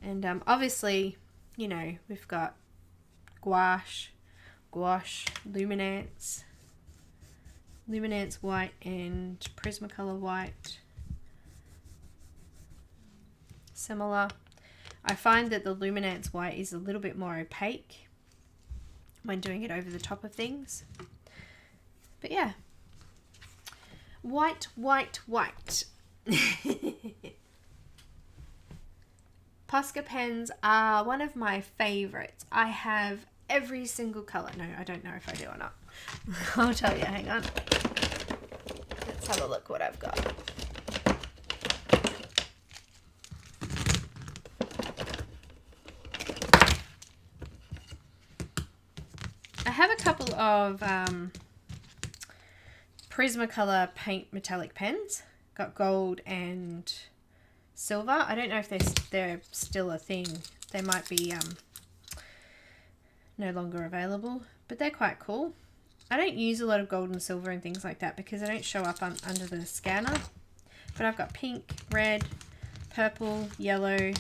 A: And obviously, you know, we've got gouache, Luminance white and Prismacolor white. Similar. I find that the Luminance white is a little bit more opaque when doing it over the top of things. But yeah. White, white, white. Posca pens are one of my favorites. I have every single color. No, I don't know if I do or not. I'll tell you, hang on. Let's have a look what I've got. I have a couple of Prismacolor paint metallic pens. Got gold and silver. I don't know if they're still a thing. They might be no longer available, but they're quite cool. I don't use a lot of gold and silver and things like that because they don't show up under the scanner. But I've got pink, red, purple, yellow,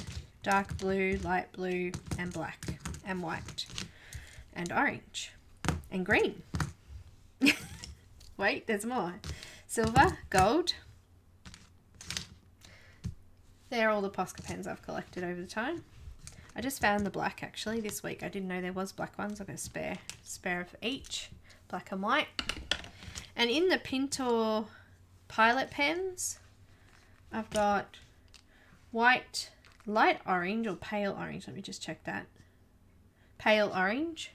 A: dark blue, light blue, and black, and white, and orange, and green. Wait, there's more. Silver, gold. They're all the Posca pens I've collected over the time. I just found the black actually this week. I didn't know there was black ones. I've got a spare of each, black and white. And in the Pintor Pilot pens, I've got white, light orange or pale orange. Let me just check that. Pale orange,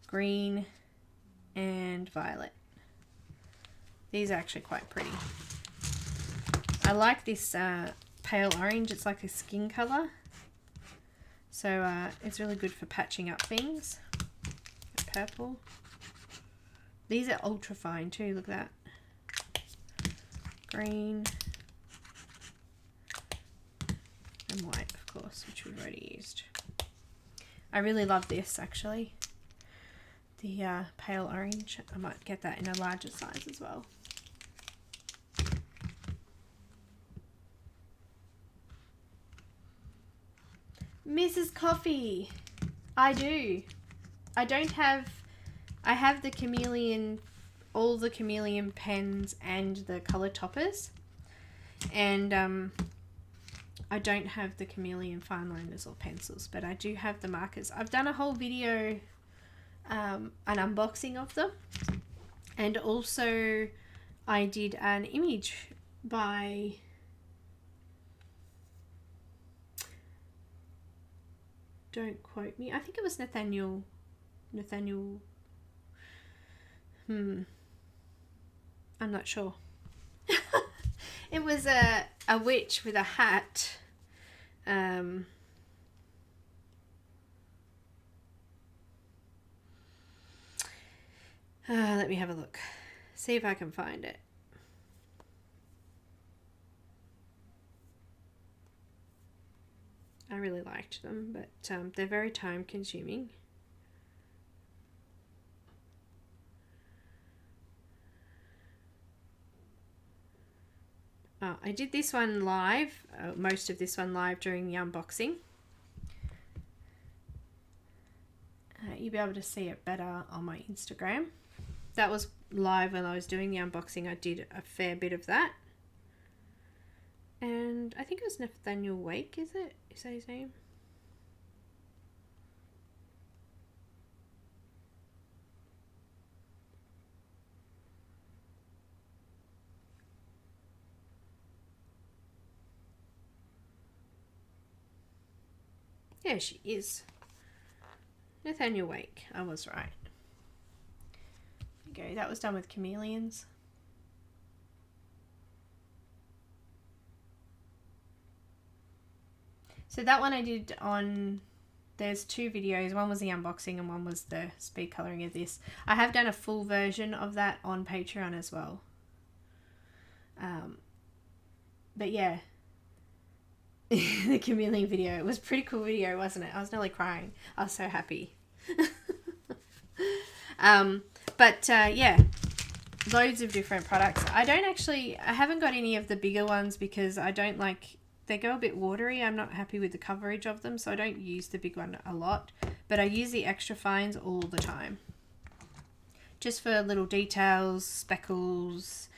A: green, and violet. These are actually quite pretty. I like this pale orange. It's like a skin color, so it's really good for patching up things. Purple. These are ultra fine too. Look at that. Green and white, of course, which we've already used. I really love this actually. The pale orange. I might get that in a larger size as well. Mrs. Coffee. I do. I have the chameleon, all the chameleon pens and the color toppers. And I don't have the chameleon fine liners or pencils, but I do have the markers. I've done a whole video, an unboxing of them. And also I did an image by... Don't quote me. I think it was Nathaniel. I'm not sure. It was a witch with a hat. Let me have a look. See if I can find it. I really liked them, but they're very time consuming. I did this one live, most of this one live during the unboxing. You'll be able to see it better on my Instagram. That was live when I was doing the unboxing. I did a fair bit of that. And I think it was Nathaniel Wake, is it? Is that his name? Yeah, she is. Nathaniel Wake. I was right. There you go. That was done with chameleons. So that one I did on, there's two videos. One was the unboxing and one was the speed colouring of this. I have done a full version of that on Patreon as well. But yeah, the chameleon video, it was a pretty cool video, wasn't it? I was nearly crying. I was so happy. Yeah, loads of different products. I haven't got any of the bigger ones because I don't like, they go a bit watery. I'm not happy with the coverage of them, so I don't use the big one a lot, but I use the extra fines all the time. Just for little details, speckles,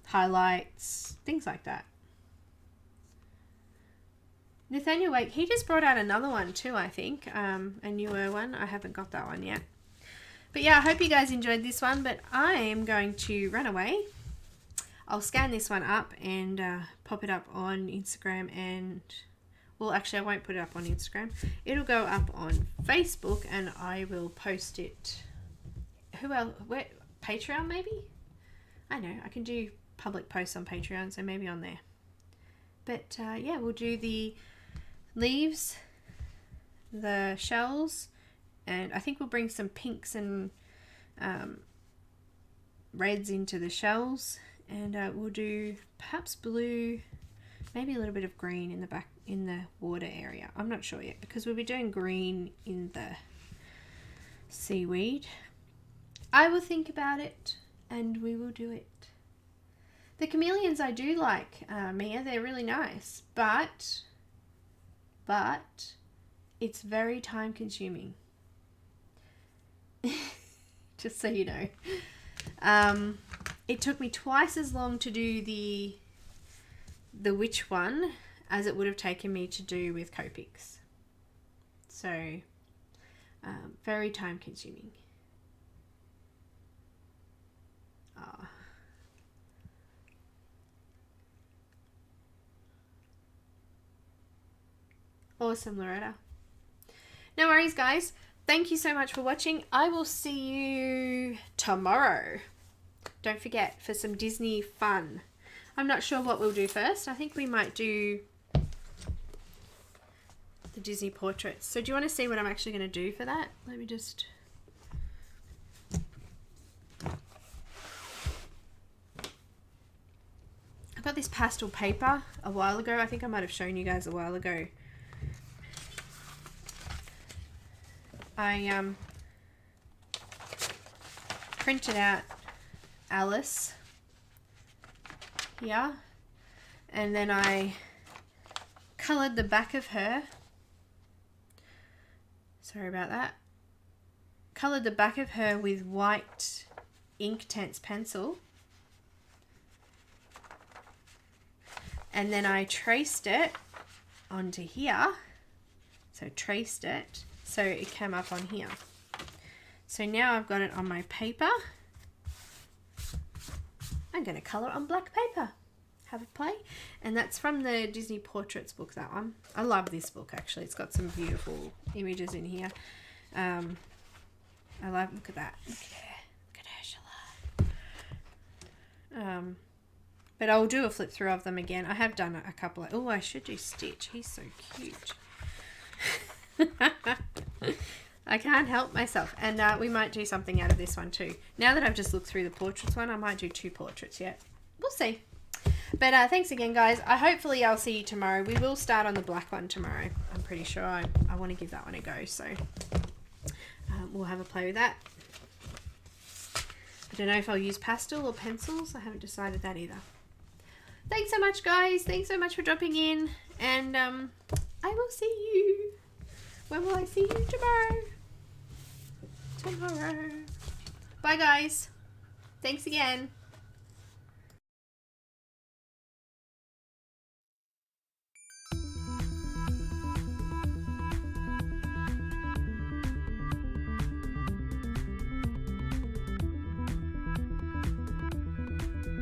A: highlights, things like that. Nathaniel Wake, he just brought out another one too, I think, a newer one. I haven't got that one yet. But yeah, I hope you guys enjoyed this one, but I am going to run away. I'll scan this one up and pop it up on Instagram and... Well, actually, I won't put it up on Instagram. It'll go up on Facebook and I will post it. Who else? Where? Patreon, maybe? I know. I can do public posts on Patreon, so maybe on there. But yeah, we'll do the leaves, the shells, and I think we'll bring some pinks and reds into the shells. And we'll do perhaps blue, maybe a little bit of green in the back, in the water area. I'm not sure yet because we'll be doing green in the seaweed. I will think about it and we will do it. The chameleons I do like, Mia. They're really nice, but it's very time consuming. Just so you know. It took me twice as long to do the witch one as it would have taken me to do with Copics. So, very time consuming. Awesome, Loretta. No worries, guys. Thank you so much for watching. I will see you tomorrow. Don't forget, for some Disney fun. I'm not sure what we'll do first. I think we might do the Disney portraits. So do you want to see what I'm actually going to do for that? Let me just... I got this pastel paper a while ago. I think I might have shown you guys a while ago. I printed out Alice here, and then I coloured the back of her. Sorry about that. Coloured the back of her with white Inktense pencil, and then I traced it onto here. So traced it so it came up on here. So now I've got it on my paper. I'm going to colour on black paper. Have a play. And that's from the Disney Portraits book, that one. I love this book, actually. It's got some beautiful images in here. I love, look at that. Look at Ursula. But I'll do a flip through of them again. I have done a couple of, oh, I should do Stitch. He's so cute. I can't help myself. And we might do something out of this one too. Now that I've just looked through the portraits one, I might do 2 portraits yet. We'll see. But thanks again, guys. Hopefully I'll see you tomorrow. We will start on the black one tomorrow. I'm pretty sure I want to give that one a go. So we'll have a play with that. I don't know if I'll use pastel or pencils. I haven't decided that either. Thanks so much, guys. Thanks so much for dropping in. And I will see you. When will I see you? Tomorrow. Bye, guys. Thanks again.